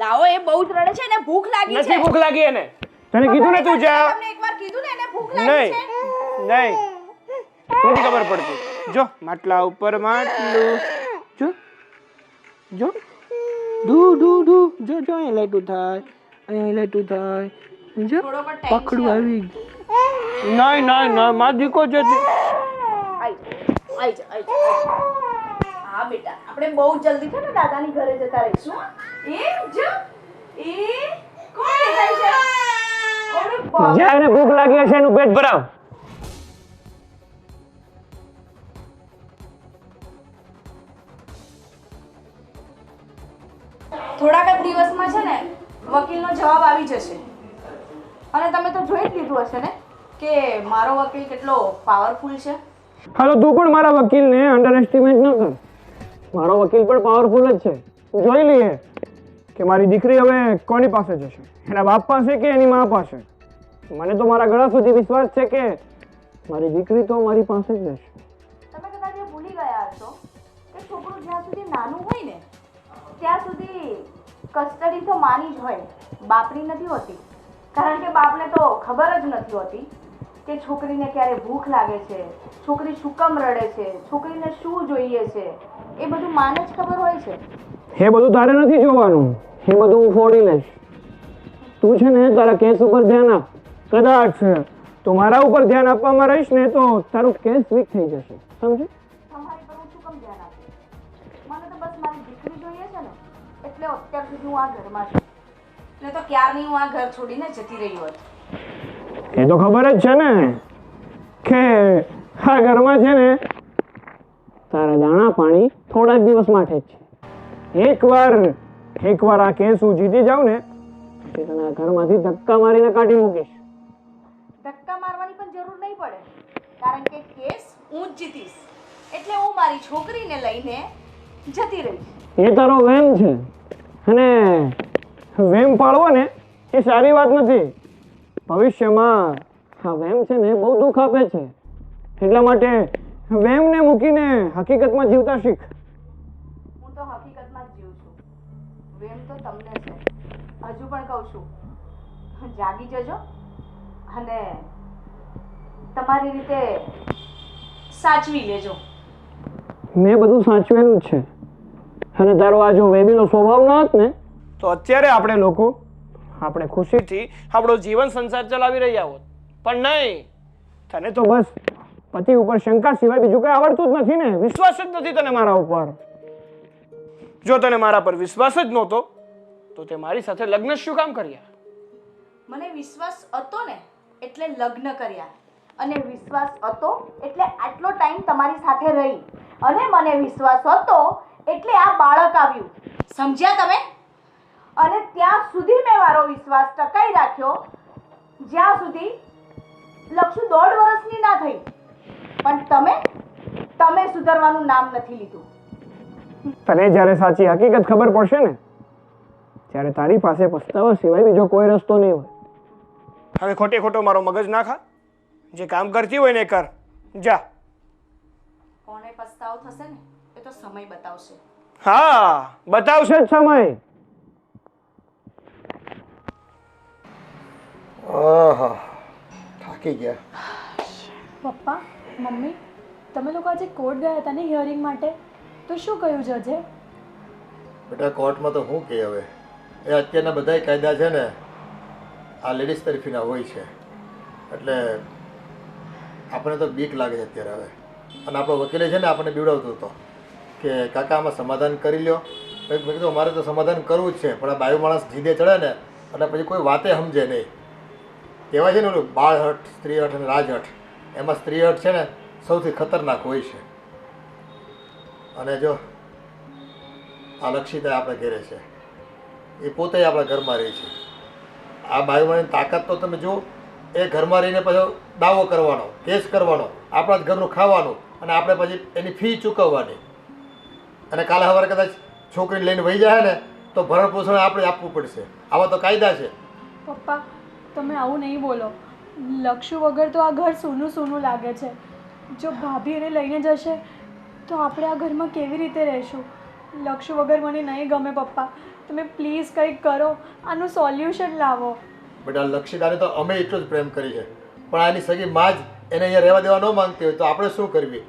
લાવો, એ બહુ જ રડે છે, એને ભૂખ લાગી છે. નથી ભૂખ લાગી એને? તને કીધું ને તું જા. તમને એકવાર કીધું ને એને ભૂખ લાગી નહીં છે. નહીં, નથી ખબર પડતી. જો માટલા ઉપર માટલું, જો જો ડુ ડુ ડુ, જો જો અહીં લાઈટું થાય, અહીં લાઈટું થાય, જો થોડોક જ time પકડું છે. આવી ગયું. નહીં નહીં નહીં, માં દીકો છે. આઈ જા. હા બેટા, આપણે બહુ જલ્દી છે ને દાદાની ઘરે જતા રહીશું. એ જો એ કોણ દેખાય છે? ઓરે બાપ. જ્યાં એને ભૂખ લાગી હશે એનું પેટ ભરાવ. થોડાક જ દિવસમાં છે ને વકીલનો જવાબ આવી જશે, અને તમે તો જોઈ જ લીધું હશે ને કે મારો વકીલ કેટલો પાવરફુલ છે. હાલો, તું પણ મારા વકીલને અંડર એસ્ટિમેટ ન કર. મારો વકીલ પણ પાવરફુલ જ છે. જોઈ લઈએ કે મારી દીકરી હવે કોની પાસે જશે, એના બાપ પાસે કે એની મા પાસે. મને તો મારા ગળા સુધી વિશ્વાસ છે કે મારી દીકરી તો મારી પાસે જ રહેશે. તમે કદાચ એ ભૂલી ગયા હશો કે છોકરું જ્યાં સુધી નાનું હોય ને ત્યાં સુધી કસ્ટડી તો માની જ હોય, બાપની નથી હોતી. કારણ કે બાપને તો ખબર જ નથી હોતી કે છોકરીને ક્યારે ભૂખ લાગે છે, છોકરી શું કામ રડે છે, છોકરીને શું જોઈએ છે, એ બધું માને જ ખબર હોય છે. એ બધું તારે નથી જોવાનું, એ બધું હું ફોડી લઈશ. તું છે ને તારા કેસ ઉપર ધ્યાન આપ. કદાચ તું મારા ઉપર ધ્યાન આપવામાં રહીશ ને તો તારું કેસ વીક થઈ જશે, સમજે? તમારી પર હું શું કામ ધ્યાન આપું? મને તો બસ મારી દીકરી જોઈએ છે ને, એટલે અત્યાર સુધી હું આ ઘરમાં છું. એટલે તો ક્યારની હું આ ઘર છોડીને જતી રહી હોત. એ તો ખબર જ છે ને કે આ ઘરમાં છે ને તારા દાણા પાણી થોડા જ દિવસ માટે જ છે. એકવાર આ કેસ હું જીતી જાઉં ને પછી તને આ ઘરમાંથી ધક્કા મારીને કાઢી મૂકીશ. ધક્કા મારવાની પણ જરૂર નહીં પડે, કારણ કે કેસ હું જ જીતીશ. એટલે હું મારી છોકરીને લઈને જતી રહીશ. એ તારો વેમ છે, અને વેમ પાળવો ને એ સારી વાત નથી. ભવિષ્યમાં આ વેમ છે ને બહુ દુઃખ આપે છે. એટલા માટે વેમને મૂકીને હકીકતમાં જીવતા શીખ. હું તો હકીકતમાં જ જીવું છું. વેમ તો તમને છે. હજુ પણ કહું છું, જાગી જજો અને તમારી રીતે સાચવી લેજો. મેં બધું સાચવેલું જ છે, અને તારો આ જો વેબીનો સ્વભાવ ના હોત ને તો અત્યારે આપણે ખુશીથી આપણો જીવન સંસાર ચલાવી રહ્યા હોત. પણ નહીં, તને તો બસ પતિ ઉપર શંકા સિવાય બીજું કઈ આવડતું જ નથી ને. વિશ્વાસ જ નથી તને મારા ઉપર. જો તને મારા પર વિશ્વાસ જ નહોતો તો તે મારી સાથે લગ્ન શું કામ કર્યા? મને વિશ્વાસ હતો ને એટલે લગ્ન કર્યા, અને વિશ્વાસ હતો એટલે આટલો ટાઈમ તમારી સાથે રહી, અને મને વિશ્વાસ હતો એટલે આ બાળક આવ્યું. સમજ્યા તમે? અને ત્યાં સુધી મેં મારો વિશ્વાસ ટકાઈ રાખ્યો જ્યાં સુધી લક્ષુ 1.5 વર્ષની ના થઈ. પણ તમે સુધરવાનું નામ નથી લીધું. તને જ્યારે સાચી હકીકત ખબર પડશે ને ત્યારે તારી પાસે પસ્તાવા સિવાય બીજો કોઈ રસ્તો નહીં હોય. હવે ખોટો મારો મગજ ના ખા. જે કામ કરતી હોય ને કર. જા. કોને પસ્તાવો થશે ને એ તો સમય બતાવશે. હા, બતાવશે જ સમય. આહા, થાકી ગયા. પપ્પા, મમ્મી, તમે લોકો આજે કોર્ટ ગયા હતા ને હિયરિંગ માટે, તો શું કહ્યું જજે? બેટા કોર્ટમાં તો શું કહે હવે, એ અત્યારના બધા કાયદા છે ને આ લેડીઝ તરફીના હોય છે, એટલે આપણને તો બીક લાગે છે અત્યારે હવે. અને આપણો વકીલે છે ને આપણને બીવડાવતો હતો કે કાકા આમાં સમાધાન કરી લ્યો. મેં કીધું અમારે તો સમાધાન કરવું જ છે, પણ આ બાયો માણસ જીદે ચડે ને એટલે પછી કોઈ વાતે સમજે નહીં. કહેવાય છે ને ઓલું બાળહઠ, સ્ત્રીહઠ અને રાજહઠ, એમાં સ્ત્રીહઠ છે ને સૌથી ખતરનાક હોય છે. અને જો આ લક્ષિતા આપણે ઘરે છે, એ પોતે આપણા ઘરમાં રહે છે. આ બાયુમાની તાકાત તો તમે જુઓ, એ ઘરમાં રહીને પછી દાવો કરવાનો, કેસ કરવાનો, આપણા જ ઘરનું ખાવાનું, અને આપણે પછી એની ફી ચૂકવવાની. અને કાલે સવારે કદાચ છોકરીને લઈને વહી જાય ને તો ભરણ પોષણ આપણે આપવું પડશે. આવા તો કાયદા છે. પપ્પા, તમે આવું નહીં બોલો. લક્ષુ વગર તો આ ઘર સૂનું સૂનું લાગે છે. જો ભાભી એને લઈને જશે તો આપણે આ ઘરમાં કેવી રીતે રહીશું? લક્ષુ વગર મને નહીં ગમે પપ્પા. તમે પ્લીઝ કંઈક કરો, આનું સોલ્યુશન લાવો. બેટા લક્ષિતાને તો અમે એટલો જ પ્રેમ કરી છે, પણ આની સગી માં જ એને અહીંયા રહેવા દેવા ન માંગતી હોય તો આપણે શું કરવી?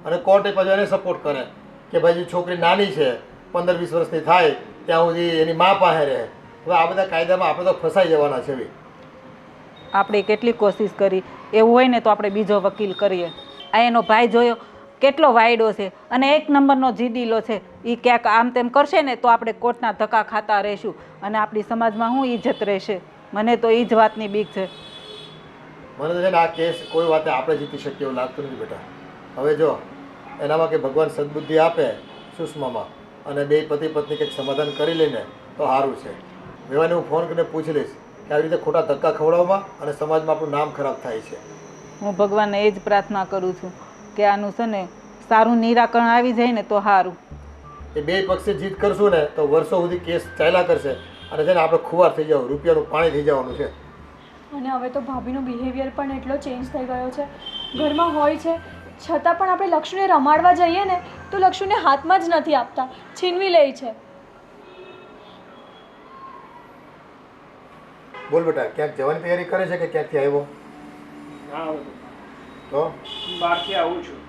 અને કોર્ટે પછી એને સપોર્ટ કરે કે ભાઈ છોકરી નાની છે, 15-20 વર્ષની થાય ત્યાં સુધી એની મા પાસે રહે. હવે આ બધા કાયદામાં આપણે તો ફસાઈ જવાના છે. આપણે કેટલી કોશિશ કરી, એવું હોય ને તો આપણે બીજો વકીલ કરીએ. આ એનો ભાઈ જોયો કેટલો વાયડો છે અને 1 નંબરનો જીદીલો છે. એ ક્યાંક આમ તેમ કરશે ને તો આપણે કોર્ટના ધક્કા ખાતા રહીશું અને આપણી સમાજમાં શું ઇજ્જત રહેશે? મને તો એ જ વાતની બીક છે. મને તો છે ને આ કેસ કોઈ વાતે આપણે જીતી શકીએ એવું લાગતું નથી બેટા. હવે જો એનામાં કે ભગવાન સદબુદ્ધિ આપે સુષ્મામાં, અને બે પતિ પત્ની કંઈક સમાધાન કરી લઈને તો સારું છે. વેવાને હું ફોન કરીને પૂછી લઈશ કે આવી રીતે ખોટા ધક્કા ખવડાવવામાં અને સમાજમાં આપણું નામ ખરાબ થાય છે. હું ભગવાનને એ જ પ્રાર્થના કરું છું કે આનું છે ને સારું નિરાકરણ આવી જાય ને તો સારું. એ બે પક્ષે જીત કરશું ને તો વર્ષો સુધી કેસ ચાલ્યા કરશે, અને છે ને આપણે ખુવાર થઈ જવું, રૂપિયાનું પાણી થઈ જવાનું છે. અને હવે તો ભાભીનો બિહેવિયર પણ એટલો ચેન્જ થઈ ગયો છે. ઘરમાં હોય છે છતાં પણ આપણે લક્ષુને રમાડવા જઈએ ને તો લક્ષુને હાથમાં જ નથી આપતા, છીનવી લે છે. બોલ બેટા, ક્યાંક જવાની તૈયારી કરે છે કે ક્યાંકથી આવ્યો? તો બહારથી આવું છું.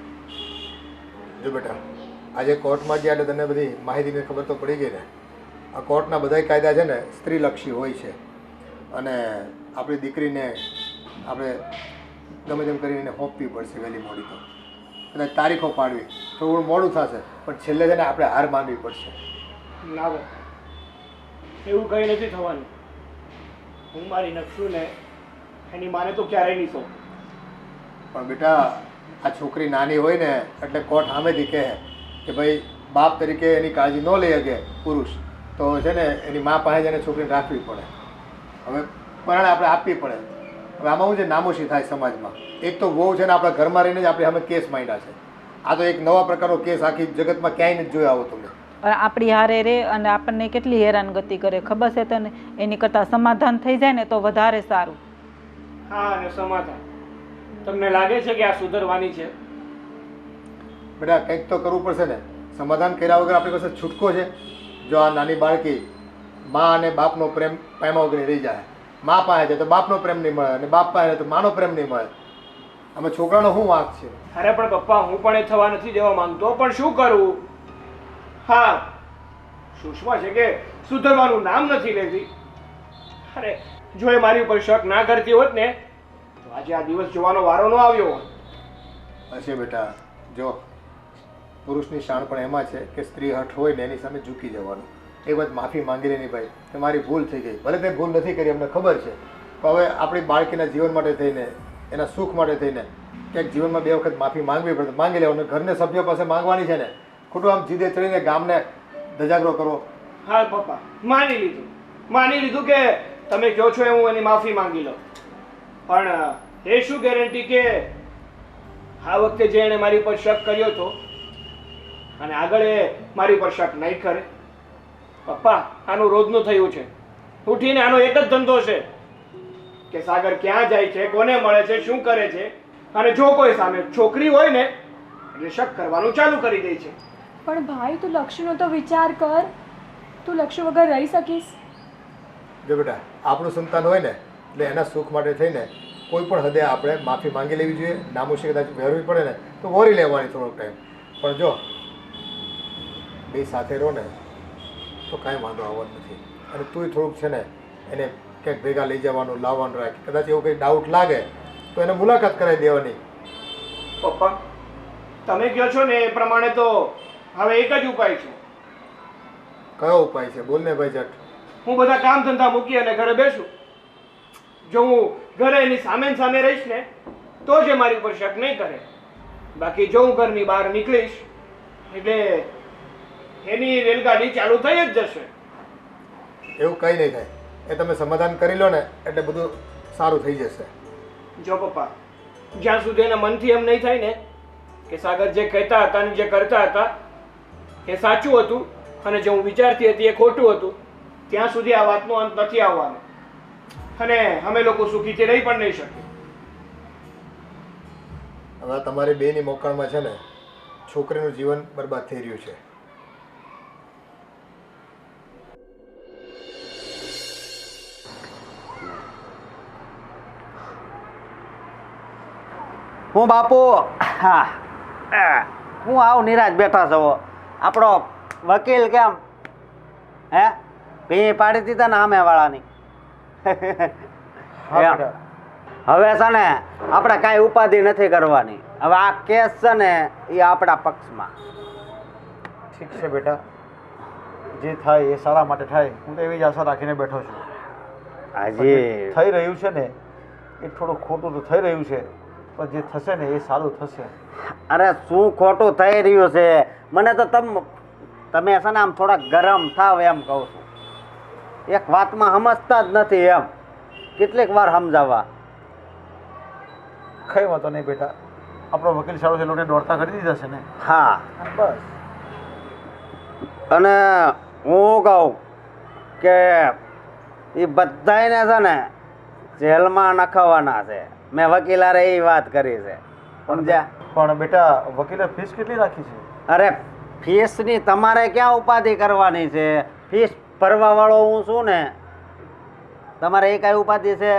જો બેટા, આજે કોર્ટમાં ગયા એટલે તને બધી માહિતીની ખબર તો પડી ગઈ ને. આ કોર્ટના બધા કાયદા છે ને સ્ત્રીલક્ષી હોય છે, અને આપણી દીકરીને આપણે ગમે તેમ કરીને સોંપવી પડશે વહેલી મોડી તો, અને તારીખો પાડવી. થોડું મોડું થશે પણ છેલ્લે છે ને આપણે હાર માનવી પડશે. ના ભાઈ, એવું કંઈ નથી થવાનું. હું મારી નક્ષુને એની માને તો ક્યારેય નહીં સોંપું. પણ બેટા આ છોકરી નાની હોય ને એટલે કોર્ટ સામેથી કહે કે ભાઈ બાપ તરીકે એની કાળજી ન લઈ શકે પુરુષ તો છે ને એની મા પાસે જ એને છોકરીને રાખવી પડે. હવે પરણે આપણે આપવી પડે. હવે આમાં શું છે, નામોશી થાય સમાજમાં. એક તો બહુ છે ને આપણા ઘરમાં રહીને જ આપણે અમે કેસ માંડ્યા છે. આ તો એક નવા પ્રકારનો કેસ આખી જગતમાં ક્યાંય નથી જોયો આવો તમે. અને આપણી હારે રે અને આપણને કેટલી હેરાનગતિ કરે ખબર છે તને? એની કરતાં સમાધાન થઈ જાય ને તો વધારે સારું. હા, અને સમાધાન તમને લાગે છે કે આ સુધરવાની છે? બેટા કંઈક તો કરવું પડશે ને. સમાધાન કર્યા વગર આપણી પાસે છૂટકો છે? જો આ નાની બાળકી મા અને બાપનો પ્રેમ પામ્યા વગર રહી જાય, મા પાસે છે તો બાપનો પ્રેમ નહીં મળે અને બાપ પાસે તો માનો પ્રેમ નહીં મળે. આમાં છોકરાનો શું વાંક છે? અરે પણ પપ્પા, હું પણ એ થવા નથી દેવા માંગતો, પણ શું કરું? હા, સુષ્મા છે કે સુધરવાનું નામ નથી લેતી. અરે જો એ મારી ઉપર શક ના કરતી હોત ને તો આજે આ દિવસ જોવાનો વારો ન આવ્યો હોત. હશે બેટા. જો પુરુષની શાણ પણ એમાં છે કે સ્ત્રી હઠ હોય ને એની સામે ઝૂકી જવાનું. એ વાત માફી માંગી લેની ભાઈ કે મારી ભૂલ થઈ ગઈ. ભલે તે ભૂલ નથી કરી, અમને ખબર છે, પણ હવે આપણી બાળકીના જીવન માટે થઈને, એના સુખ માટે થઈને ક્યાંક જીવનમાં 2 વખત માફી માંગવી પડે. માંગી લેવાનું. ઘરના સભ્યો પાસે માંગવાની છે ને. ખોટું આમ જીદે ચડીને ગામને ધજાગરો કરવો. હા પપ્પા, માની લીધું કે તમે કહો છો એ હું એની માફી માંગી લઉં, પણ એ શું ગેરંટી કે આ વખતે જે એણે મારી પર શક કર્યો હતો અને આગળ એ મારી પર શક નહીં કરે? પપ્પા, આનું રોજનું થયું છે. ઉઠીને આનો એક જ ધંધો છે કે સાગર ક્યાં જાય છે, કોને મળે છે, શું કરે છે, અને જો કોઈ સામે છોકરી હોય ને એટલે શક કરવાનું ચાલુ કરી દે છે. પણ ભાઈ, તું લક્ષ્યનો તો વિચાર કર. તું લક્ષ્ય વગર રહી શકીશ? જો બેટા, આપણું સંતાન હોય ને એટલે એના સુખ માટે થઈને કોઈ પણ હદે આપણે માફી માંગી લેવી જોઈએ. નામોશી કદાચ વહેરવી પડે ને તો વહોરી લેવાની થોડોક ટાઈમ. પણ જો બે સાથે રહો ને તો કાંઈ વાંધો આવવાનો નથી. અને તુંય થોડુંક છે ને એને ક્યાંક ભેગા લઈ જવાનું, લાવવાનું રાખ. કદાચ એવું કંઈ ડાઉટ લાગે તો એને મુલાકાત કરાવી દેવાની. પપ્પા, તમે કહો છો ને એ પ્રમાણે તો હવે એક જ ઉપાય છે. કયો ઉપાય છે? બોલ ને ભાઈ જટ. હું બધા કામ ધંધા મૂકી અને ઘરે બેસું. જો હું ઘરે એની સામે ને સામે રહીશ ને તો જ એ મારી ઉપર શક નહીં કરે. બાકી જો હું ઘરની બહાર નીકળીશ એટલે એની રેલગાડી ચાલુ થઈ જ જશે. એવું કંઈ નહીં થાય. એ તમે સમાધાન કરી લો ને એટલે બધું સારું થઈ જશે. જો પપ્પા, જ્યાં સુધી એના મનથી એમ નહીં થાય ને કે સાગર જે કહેતા હતા ને જે કરતા હતા એ સાચું હતું અને જે હું વિચારતી હતી એ ખોટું હતું, ત્યાં સુધી આ વાતનો અંત નથી આવવાનો અને અમે લોકો સુખીથી રહી પણ નહીં શકીએ. હવે તમારી બેની મોકળમાં છે ને છોકરીનું જીવન બરબાદ થઈ રહ્યું છે. હું બાપુ, હા, હું આવું નિરાશ બેઠા છો. આપણો વકીલ કેમ હે ભી પાડી દીધા ને સામે વાળાની. હવે છે ને આપણે કાંઈ ઉપાધિ નથી કરવાની. હવે આ કેસ છે ને એ આપણા પક્ષમાં. ઠીક છે બેટા, જે થાય એ સારા માટે થાય. હું તો એવી જ આશા રાખીને બેઠો છું. હાજી, થઈ રહ્યું છે ને એ થોડું ખોટું તો થઈ રહ્યું છે, પણ જે થશે ને એ સારું થશે. અરે શું ખોટું થઈ રહ્યું છે? મને તો તમે છે ને આમ થોડા ગરમ થાવ એમ કહું છું. એક વાતમાં સમજતા જ નથી એમ. કેટલીક વાર સમજાવવા. કઈ વાંધો નહીં બેટા, આપણો વકીલ સારો છે, લોકોને દોડતા કરી દીધા છે ને. હા, બસ. અને હું કહું કે એ બધાને છે ને જેલમાં નખાવાના છે. મેં વકીલારે એ વાત કરી છે, સમજ્યા? પણ બેટા, વકીલે ફીસ કેટલી રાખી છે? અરે ફીસની તમારે ક્યાં ઉપાધિ કરવાની છે? ફીસ ભરવા વાળો હું છું ને. તમારે એ કાંઈ ઉપાધિ છે?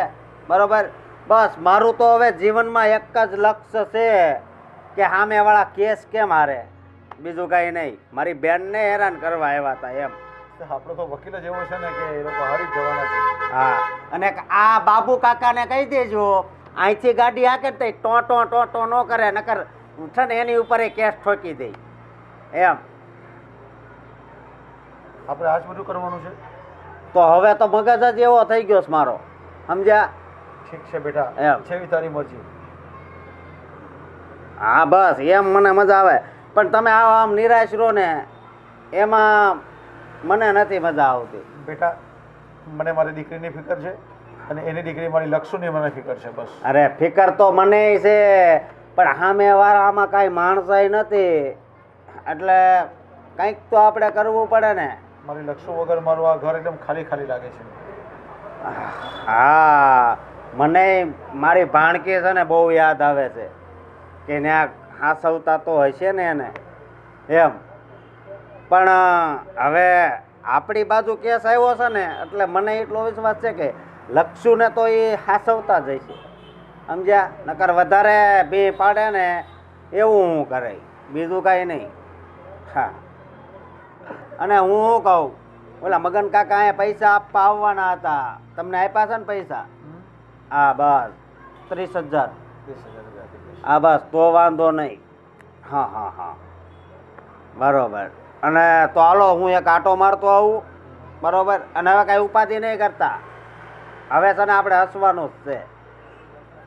બરોબર. બસ મારું તો હવે જીવનમાં એક જ લક્ષ્ય છે કે સામેવાળા કેસ કેમ હારે, બીજું કાંઈ નહીં. મારી બેનને હેરાન કરવા આવ્યા હતા એમ. આપણો તો વકીલ જ એવો છે ને કે એ લોકો હારી જ જવાના છે. હા, અને આ બાબુ કાકાને કહી દેજો અહીંથી ગાડી હાકે તો ટો ન કરે, નકર છે ને એની ઉપર એ કેસ ઠોકી દે એમ. આપણે આજ બધું કરવાનું છે? તો હવે તો મગજ જ એવો થઈ ગયો છે મારો, સમજ્યા? ઠીક છે બેટા, એમ. જેવી તારી મરજી. હા બસ એમ મને મજા આવે. પણ તમે આમ નિરાશ રહો ને એમાં મને નથી મજા આવતી. બેટા મને મારી દીકરીની ફિકર છે અને એની દીકરી મારી લક્ષુની મને ફિકર છે બસ. અરે ફિકર તો મને છે, પણ સામે વાળામાં કાંઈ માણસાઈ નથી, એટલે કંઈક તો આપણે કરવું પડે ને. મારી લક્ષુ વગર મારું આ ઘર એકદમ ખાલી ખાલી લાગે છે. હા, મને મારી ભાણકી છે ને બહુ યાદ આવે છે કે ત્યાં હાસવતા તો હશે ને એને એમ. પણ હવે આપણી બાજુ કેસ આવ્યો છે ને એટલે મને એટલો વિશ્વાસ છે કે લક્ષુને તો એ હાસવતા જ હશે, સમજ્યા? નકર વધારે બી પાડે ને એવું હું કરે, બીજું કાંઈ નહીં. હા, અને હું શું કહું, ઓલા મગન કાકા અહીંયા પૈસા આપવા આવવાના હતા, તમને આપ્યા છે ને પૈસા? હા બસ 30,000. હા બસ તો વાંધો નહીં. હા હા હા બરોબર. અને તો હાલો હું એક આટો મારતો આવું, બરોબર? અને હવે કાંઈ ઉપાધિ નહીં કરતા, હવે છે ને આપણે હસવાનું જ છે,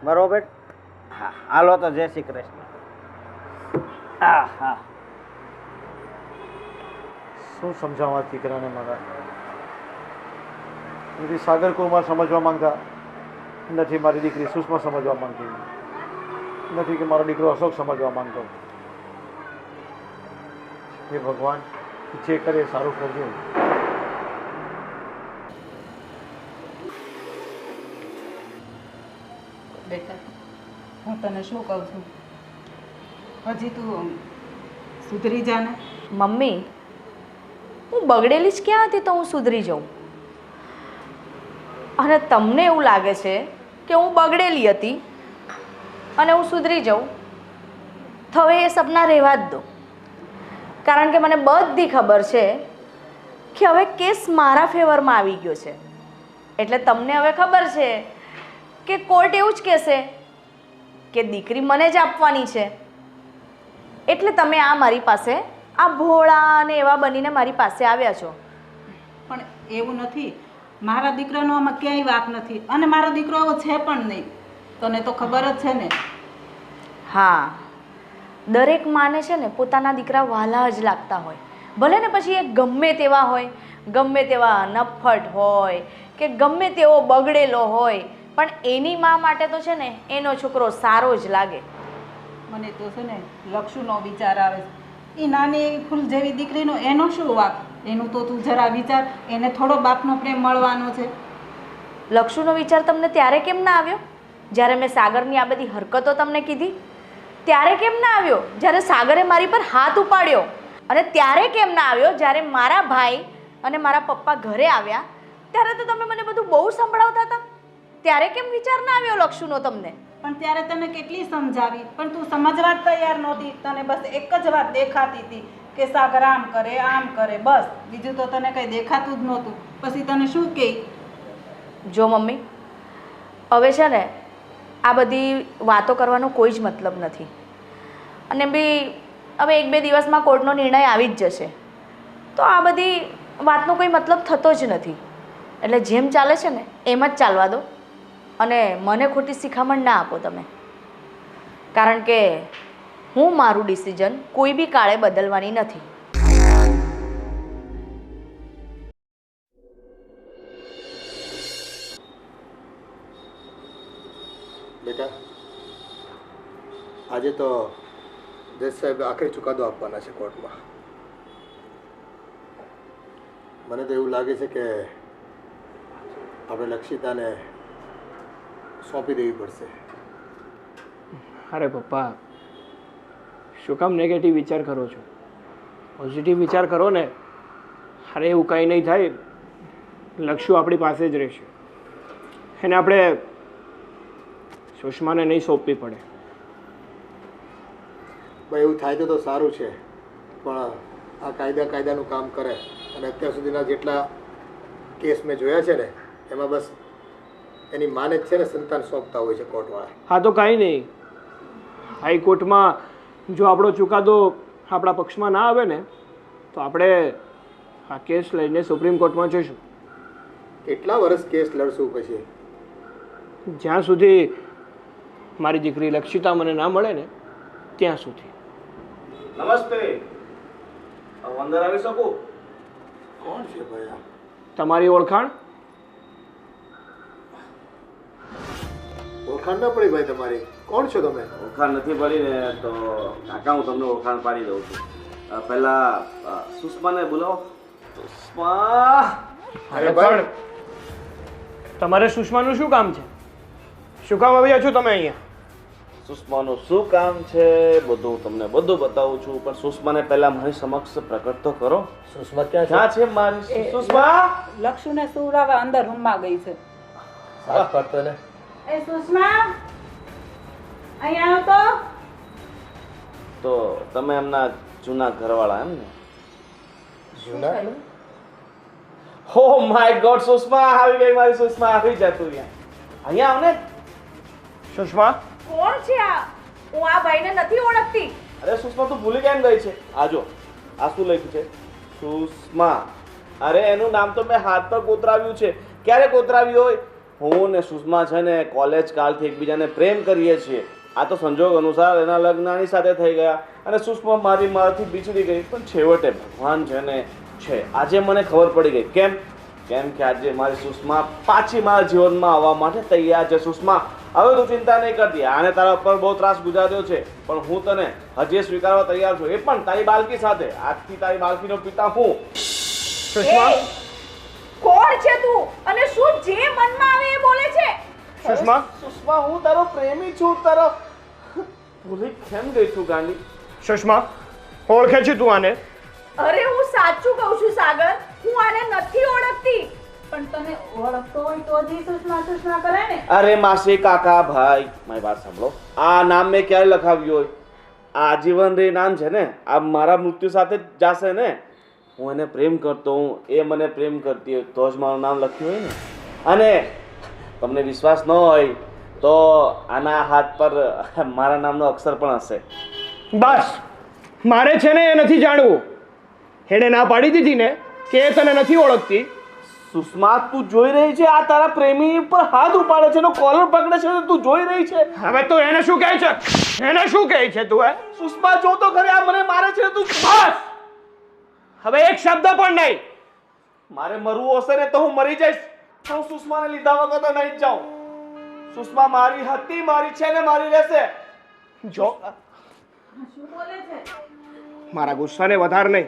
બરોબર? હા હાલો તો જય શ્રી કૃષ્ણ. હા હા. શું સમજાવવા દીકરાને મારા? નથી સાગર કુમાર સમજવા માંગતા, નથી મારી દીકરી સુષ્મા સમજવા માંગતી, નથી કે મારો દીકરો અશોક સમજવા માંગતો. હે ભગવાન, જે કરે સારું કરજો. બેટા હું તને શું કહું છું, હજી તું સુધરી જા ને. મમ્મી, હું બગડેલી જ ક્યાં હતી તો હું સુધરી જાઉં? અને તમને એવું લાગે છે કે હું બગડેલી હતી અને હું સુધરી જાઉં, તો હવે એ સપના રહેવા જ દો. કારણ કે મને બધી ખબર છે કે હવે કેસ મારા ફેવરમાં આવી ગયો છે. એટલે તમને હવે ખબર છે કે કોર્ટ એવું જ કહેશે કે દીકરી મને જ આપવાની છે. એટલે તમે આ મારી પાસે આ ભોળા અને એવા બનીને મારી પાસે આવ્યા છો. પણ એવું નથી, મારા દીકરાનો આમાં ક્યાંય વાંક નથી અને મારો દીકરો એવો છે પણ નહીં, તને તો ખબર જ છે ને. હા, દરેક માને છે ને પોતાના દીકરા વહાલા જ લાગતા હોય, ભલે ને પછી એ ગમે તેવા હોય, ગમે તેવા નફ્ફટ હોય કે ગમે તેવો બગડેલો હોય, પણ એની મા માટે તો છે ને એનો છોકરો સારો જ લાગે. મને તો છે ને લક્ષુનો વિચાર આવે છે. એ નાની એવી ફૂલ જેવી દીકરીનો એનો શું વાંક? એનું તો તું જરા વિચાર, એને થોડો બાપનો પ્રેમ મળવાનો છે. લક્ષુનો વિચાર તમને ત્યારે કેમ ના આવ્યો જ્યારે મેં સાગરની આ બધી હરકતો તમને કીધી? ત્યારે કેમ ના આવ્યો જ્યારે સાગરે મારી પર હાથ ઉપાડ્યો? અને ત્યારે કેમ ના આવ્યો જ્યારે મારા ભાઈ અને મારા પપ્પા ઘરે આવ્યા ત્યારે તો તમે મને બધું બહુ સંભળાવતા હતા? ત્યારે કેમ વિચાર ના આવ્યો લક્ષુનો તમને? પણ ત્યારે તને કેટલી સમજાવી, પણ તું સમજવા જ તૈયાર નહોતી. તને બસ એક જ વાત દેખાતી હતી કે સાગર આમ કરે આમ કરે, બસ બીજું તો તને કંઈ દેખાતું જ નહોતું. પછી તને શું કહે? જો મમ્મી, હવે છે ને આ બધી વાતો કરવાનો કોઈ જ મતલબ નથી. અને બી હવે 1-2 દિવસમાં કોર્ટનો નિર્ણય આવી જ જશે, તો આ બધી વાતનો કોઈ મતલબ થતો જ નથી. એટલે જેમ ચાલે છે ને એમ જ ચાલવા દો અને મને ખોટી શિખામણ ના આપો તમે. કારણ કે હું મારું ડિસિઝન કોઈ બી કાળે બદલવાની નથી. બેટા, આજે તો જજ સાહેબ આખરી ચુકાદો આપવાના છે કોર્ટમાં. મને તો એવું લાગે છે કે આપણે લક્ષિતાને સોંપી દેવી પડશે. અરે પપ્પા, શું કામ નેગેટિવ વિચાર કરો છો? પોઝિટિવ વિચાર કરો ને. અરે એવું કંઈ નહીં થાય, લક્ષુ આપણી પાસે જ રહેશે. એને આપણે સુષ્માને નહીં સોંપવી પડે. ભાઈ એવું થાય તો સારું છે, પણ આ કાયદાનું કામ કરે. અને અત્યાર સુધીના જેટલા કેસ મેં જોયા છે ને એમાં બસ એની માને જ છે ને સંતાન સોંપતા હોય છે કોર્ટવાળા. હા તો કાંઈ નહીં, હાઈકોર્ટમાં જો આપણો ચુકાદો આપણા પક્ષમાં ના આવે ને તો આપણે આ કેસ લઈને સુપ્રીમ કોર્ટમાં જઈશું. કેટલા વર્ષ કેસ લડશું પછી? જ્યાં સુધી મારી દીકરી લક્ષિતા મને ના મળે ને ત્યાં સુધી. નમસ્તે. અંદર આવી શકું? કોણ છે ભાઈ આ? તમારી ઓળખાણ? ઓળખાણ ન પડી ભાઈ તમારી. કોણ છો તમે? ઓળખાણ નથી પડી ને તો કાકા હું તમને ઓળખાણ પાડી દઉં છું. પહેલા સુષ્માને બોલાવો. સુષ્મા! અરે પણ તમારે સુષ્માનું શું કામ છે? શું કામ આવ્યા છો તમે અહીંયા? સુષ્માનું શું કામ છે બધું હું તમને બધું બતાવું છું, પણ સુષ્માને પહેલા મારી સમક્ષ પ્રકટ તો કરો. સુષ્મા ક્યાં ક્યાં છે મારી સુષ્મા? લક્ષુને સુવડાવવા અંદર રૂમમાં ગઈ છે. સાથ પાડતો ને. એ સુષ્મા અહીંયા આવો તો તમે એમના જૂના ઘરવાળા એમ ને? જૂના? હો માય ગોડ, સુષ્મા આવી ગઈ મારી સુષ્મા. આવી જા તું અહીંયા આવ ને. સુષ્મા, કોણ છે આ? હું આ ભાઈને નથી ઓળખતી. અરે સુષ્મા તું ભૂલી કેમ ગઈ છે? આજો આ શું લખ્યું છે? સુષ્મા. અરે એનું નામ તો મેં હાથ પર કોતરાવ્યું છે. ક્યારે કોતરાવ્યું હોય? હું ને સુષ્મા છે ને કોલેજ કાલથી એકબીજાને પ્રેમ કરીએ છીએ. આ તો સંજોગ અનુસાર એના લગ્ન આની સાથે થઈ ગયા અને સુષ્મા મારાથી બિછડી ગઈ. પણ છેવટે ભગવાન છે ને છે. આજે મને ખબર પડી ગઈ. કેમ? કેમ કે આજે મારી સુષ્મા પાછી મારા જીવનમાં આવવા માટે તૈયાર છે. સુષ્મા, હવે તું ચિંતા નહીં કરતી. આને તારા ઉપર બહુ ત્રાસ ગુજાર્યો છે, પણ હું તને હજી સ્વીકારવા તૈયાર છું. એ પણ તારી બાળકી સાથે. આજથી તારી બાળકીનો પિતા હું. સુષ્મા, કોણ છે તું અને શું જે મનમાં આવે એ બોલે છે? સુષ્મા, સુષ્મા, હું તારો પ્રેમી છું. તારો ભૂલી કેમ ગઈ તું ગાંડી? સુષ્મા, ઓળખે છે તું આને? અરે હું સાચું કહું છું સાગર, હું આને નથી ઓળખતી. પણ તને ઓળખતો હોય તો જ સુષ્મા સુષ્મા કરે ને. અરે માસી, કાકા, ભાઈ, મારી વાત સાંભળો. આ નામ મેં ક્યારે લખાવ્યું હોય? આ આજીવન રે નામ છે ને. આ મારા મૃત્યુ સાથે જ જાશે ને. હું એને પ્રેમ કરતો હું, એ મને પ્રેમ કરતી હોય તો જ મારું નામ લખ્યું હોય ને. અને તમને વિશ્વાસ ન હોય તો આના હાથ પર મારા નામનો અક્ષર પણ હશે. બસ, મારે છે ને એ નથી જાણવું. એણે ના પાડી દીધી ને કે એ તને નથી ઓળખતી. સુષ્મા, તું જોઈ રહી છે આ તારા પ્રેમી પર હાથ ઉપાડે છે, એનો કોલર પકડે છે, તું જોઈ રહી છે. હવે તું એને શું કહે છે? એને શું કહે છે તું? સુષ્મા, જો તો ખરી આ મને મારે છે. તું બસ, હવે એક શબ્દ પણ નહીં. મારે મરવું હશે ને તો હું મરી જઈશ. હું સુષ્માને લીધા વગર તો નહીં જ જાઉં. સુષ્મા મારી હતી, મારી છે ને મારી રહેશે. જો મારા ગુસ્સાને વધાર નહીં.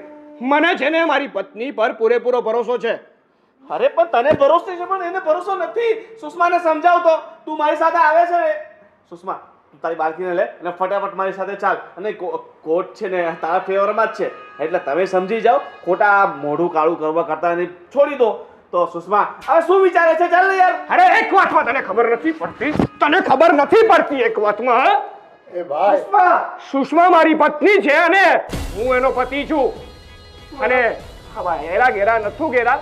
મને છે ને મારી પત્ની પર પૂરેપૂરો ભરોસો છે. અરે પણ તને ભરોસો છે પણ એને ભરોસો નથી. સુષ્માને સમજાવ તો. તું મારી સાથે આવે છે ને. સુષ્મા, તું તારી બાળકીને લે અને ફટાફટ મારી સાથે ચાલ. અને કોર્ટ છે ને તારા ફેવરમાં જ છે, એટલે તમે સમજી જાઓ. ખોટા મોઢું કાળું કરવા કરતા એને છોડી દો. તો સુષ્મા હવે શું વિચારે છે? ચાલ યાર. અરે એક વાતમાં તને ખબર નથી પડતી. તને ખબર નથી પડતી એક વાતમાં. એ ભાઈ, સુષ્મા, સુષ્મા મારી પત્ની છે અને હું એનો પતિ છું. અને હવે એરા ઘેરા નથું ઘેરા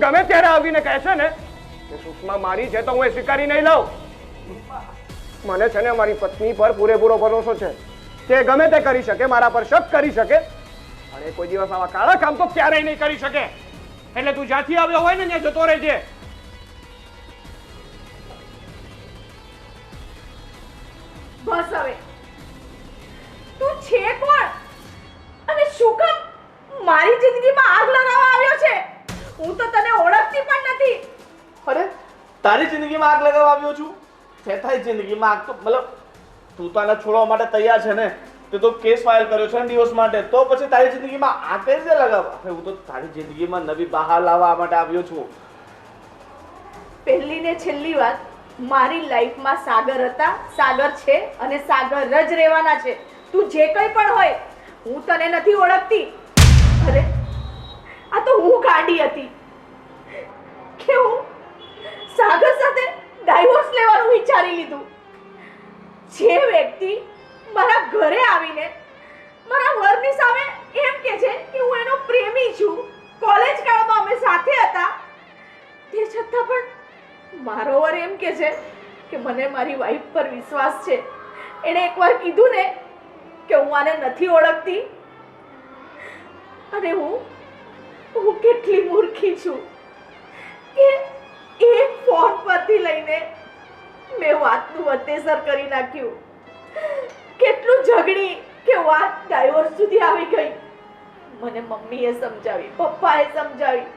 ગમે ત્યારે આવીને કહે છે ને કે સુષ્મા મારી છે તો હું એ સ્વીકારી નહીં લઉં. મને છે ને મારી પત્ની પર પૂરેપૂરો ભરોસો છે. તે ગમે તે કરી શકે, મારા પર શક કરી શકે, પણ એ કોઈ દિવસ આવા કાળા કામ તો ક્યારેય નહીં કરી શકે. એટલે તું જ્યાંથી આવ્યો હોય ને ત્યાં જતો રહેજે. બસ હવે, તું છે કોણ અને શું કામ મારી જિંદગીમાં આગ લગાવવા આવ્યો છે? હું તો તને ઓળખતી પણ નથી. અરે તારી જિંદગીમાં આગ લગાવવા આવ્યો છું? તે તારી જિંદગીમાં આગ તો મતલબ તું તો આને છોડવા માટે તૈયાર છે ને. તે તો કેસ ફાઇલ કર્યો છે ને ડિવોર્સ માટે. તો પછી તારી જિંદગીમાં આગ કઈ રીતે લગાવવા? હું તો તારી જિંદગીમાં નવી બહાર લાવવા માટે આવ્યો છું. પહેલી ને છેલ્લી વાત, મારી લાઈફમાં સાગર હતા, સાગર છે અને સાગર જ રહેવાના છે. તું જે કંઈ પણ હોય, હું તને નથી ઓળખતી. અરે આ તો હું ગાંડી હતી કે હું સાગર સાથે ડાયવોર્સ લેવાનું વિચારી લીધું. જે વ્યક્તિ મારા ઘરે આવીને મારા વરની સામે એમ કહે છે કે હું એનો પ્રેમી છું, કોલેજ કાળમાં અમે સાથે હતા, તે છતાં પણ મારો વર એમ કહે છે કે મને મારી વાઈફ પર વિશ્વાસ છે. એણે એકવાર કીધું ને કે હું આને નથી ઓળખતી. અને હું કેટલી મૂર્ખી છું કે એક ફોન પરથી લઈને મેં વાતનું વતેસર કરી નાખ્યું. કેટલું ઝઘડી કે વાત ડાયવોર્સ સુધી આવી ગઈ. મને મમ્મીએ સમજાવી, પપ્પાએ સમજાવી,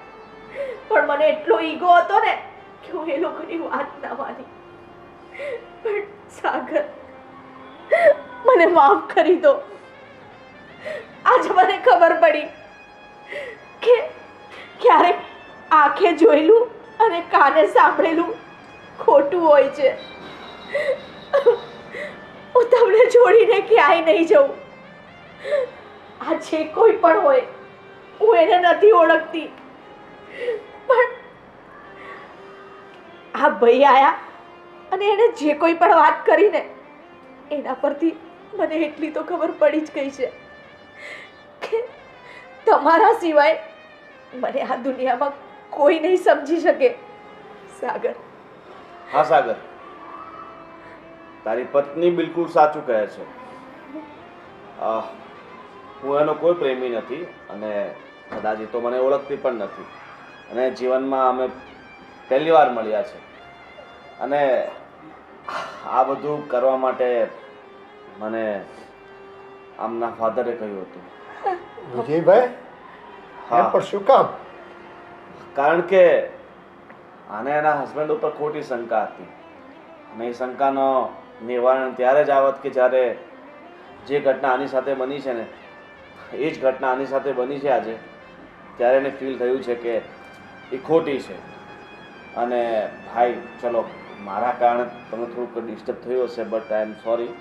પણ મને એટલો ઈગો હતો ને કે હું એ લોકોની વાત ના માની. પણ સાગર, મને માફ કરી દો. આજે મને ખબર પડી કે ક્યારેક આંખે જોયેલું અને કાને સાંભળેલું ખોટું હોય છે. હું તમને છોડીને ક્યાંય નહીં જઉં. આ જે કોઈ પણ હોય, હું એને નથી ઓળખતી, પણ આ ભાઈ આયા અને એને જે કોઈ પણ વાત કરીને એના પરથી મને એટલી તો ખબર પડી જ ગઈ છે કે તમારા સિવાય મને આ દુનિયામાં કોઈ નહીં સમજી શકે. સાગર. હા સાગર, તારી પત્ની બિલકુલ સાચું કહે છે. હું એનો કોઈ પ્રેમી નથી અને કદાચ એ તો મને ઓળખતી પણ નથી, અને જીવનમાં અમે પહેલી વાર મળ્યા છે. અને આ બધું કરવા માટે મને આમના ફાધરે કહ્યું હતું. વિજયભાઈ, હા, પણ શું કામ? કારણ કે આને એના હસબન્ડ ઉપર ખોટી શંકા હતી, અને એ શંકાનો નિવારણ ત્યારે જ આવત કે જ્યારે જે ઘટના આની સાથે બની છે ને એ જ ઘટના આની સાથે બની છે આજે, ત્યારે એને ફીલ થયું છે કે એ ખોટી છે. અને ભાઈ ચલો, મારા કારણે તમને થોડુંક ડિસ્ટર્બ થયું હશે, બટ આઈ એમ સોરી.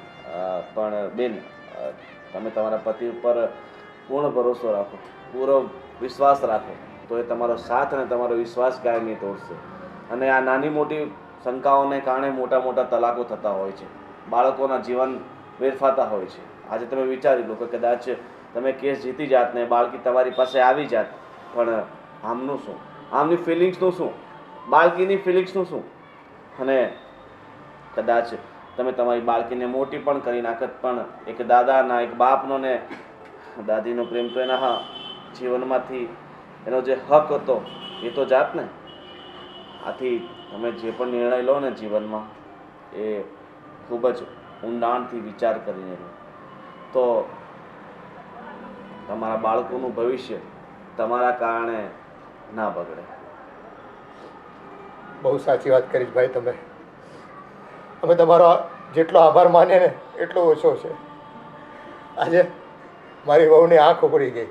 પણ બેન, તમે તમારા પતિ ઉપર પૂર્ણ ભરોસો રાખો, પૂરો વિશ્વાસ રાખો, તો એ તમારો સાથ અને તમારો વિશ્વાસ ક્યાંય નહીં તોડશે. અને આ નાની મોટી શંકાઓને કારણે મોટા મોટા તલાકો થતા હોય છે, બાળકોના જીવન વેરફાતા હોય છે. આજે તમે વિચારી લો કે કદાચ તમે કેસ જીતી જાત ને બાળકી તમારી પાસે આવી જાત, પણ આમનું શું, આમની ફિલિંગ્સનું શું, બાળકીની ફિલિંગ્સનું શું? અને કદાચ તમે તમારી બાળકીને મોટી પણ કરી નાખત, પણ એક દાદાના, એક બાપનો ને દાદીનો પ્રેમ તો એના જીવનમાંથી એનો જે હક હતો એ તો જાત ને. આથી તમે જે પણ નિર્ણય લો ને જીવનમાં, એ ખૂબ જ ઊંડાણથી વિચાર કરીને લો, તો તમારા બાળકોનું ભવિષ્ય તમારા કારણે ના બગડે. બહુ સાચી વાત કરી ભાઈ તમે. અમે તમારો જેટલો આભાર માનીએ ને એટલો ઓછો છે. આજે મારી વહુની આંખ ઉઘડી ગઈ,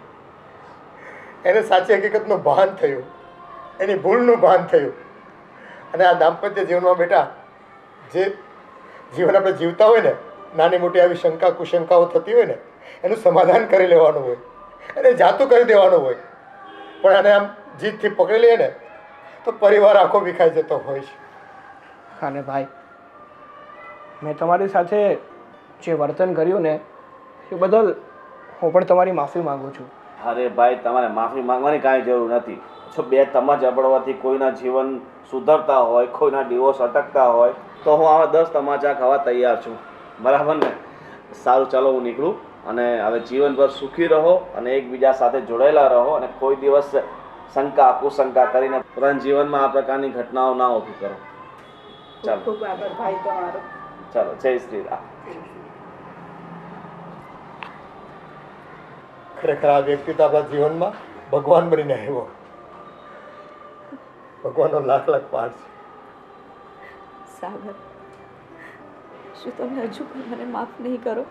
એને સાચી હકીકતનું ભાન થયું, એની ભૂલનું ભાન થયું. અને આ દાંપત્ય જીવનમાં બેટા, જે જીવન આપણે જીવતા હોય ને, નાની મોટી આવી શંકા કુશંકાઓ થતી હોય ને, એનું સમાધાન કરી લેવાનું હોય, એને જાતું કરી દેવાનું હોય. પણ આને આમ જીદથી પકડી લઈએ ને તો પરિવાર આખો વિખાઈ જતો હોય છે. અને ભાઈ, મેં તમારી સાથે જે વર્તન કર્યું ને એ બદલ હું પણ તમારી માફી માગું છું. અરે ભાઈ, તમારે માફી માંગવાની કાંઈ જરૂર નથી. જો બે તમા જબડવાથી કોઈના જીવન સુધરતા હોય, કોઈના ડિવોર્સ અટકતા હોય, તો હું આવા 10 તમાચા ખાવા તૈયાર છું. બરાબર ને? સારું, ચાલો હું નીકળું. અને હવે જીવનભર સુખી રહો અને એકબીજા સાથે જોડાયેલા રહો, અને કોઈ દિવસ શંકા કુશંકા કરીને પોતાના જીવનમાં આ પ્રકારની ઘટનાઓ ના ઊભી કરો. ચાલો, ખૂબ આભાર ભાઈ તમારો. ચાલો, જય શ્રી રામ. ખરેખર આ વ્યક્તિ તો આપણા જીવનમાં ભગવાન બનીને આવ્યો. ભગવાનનો લાખ લાખ પાઠ છે. સાગર, શું તમે હજુ પણ મને માફ નહીં કરો?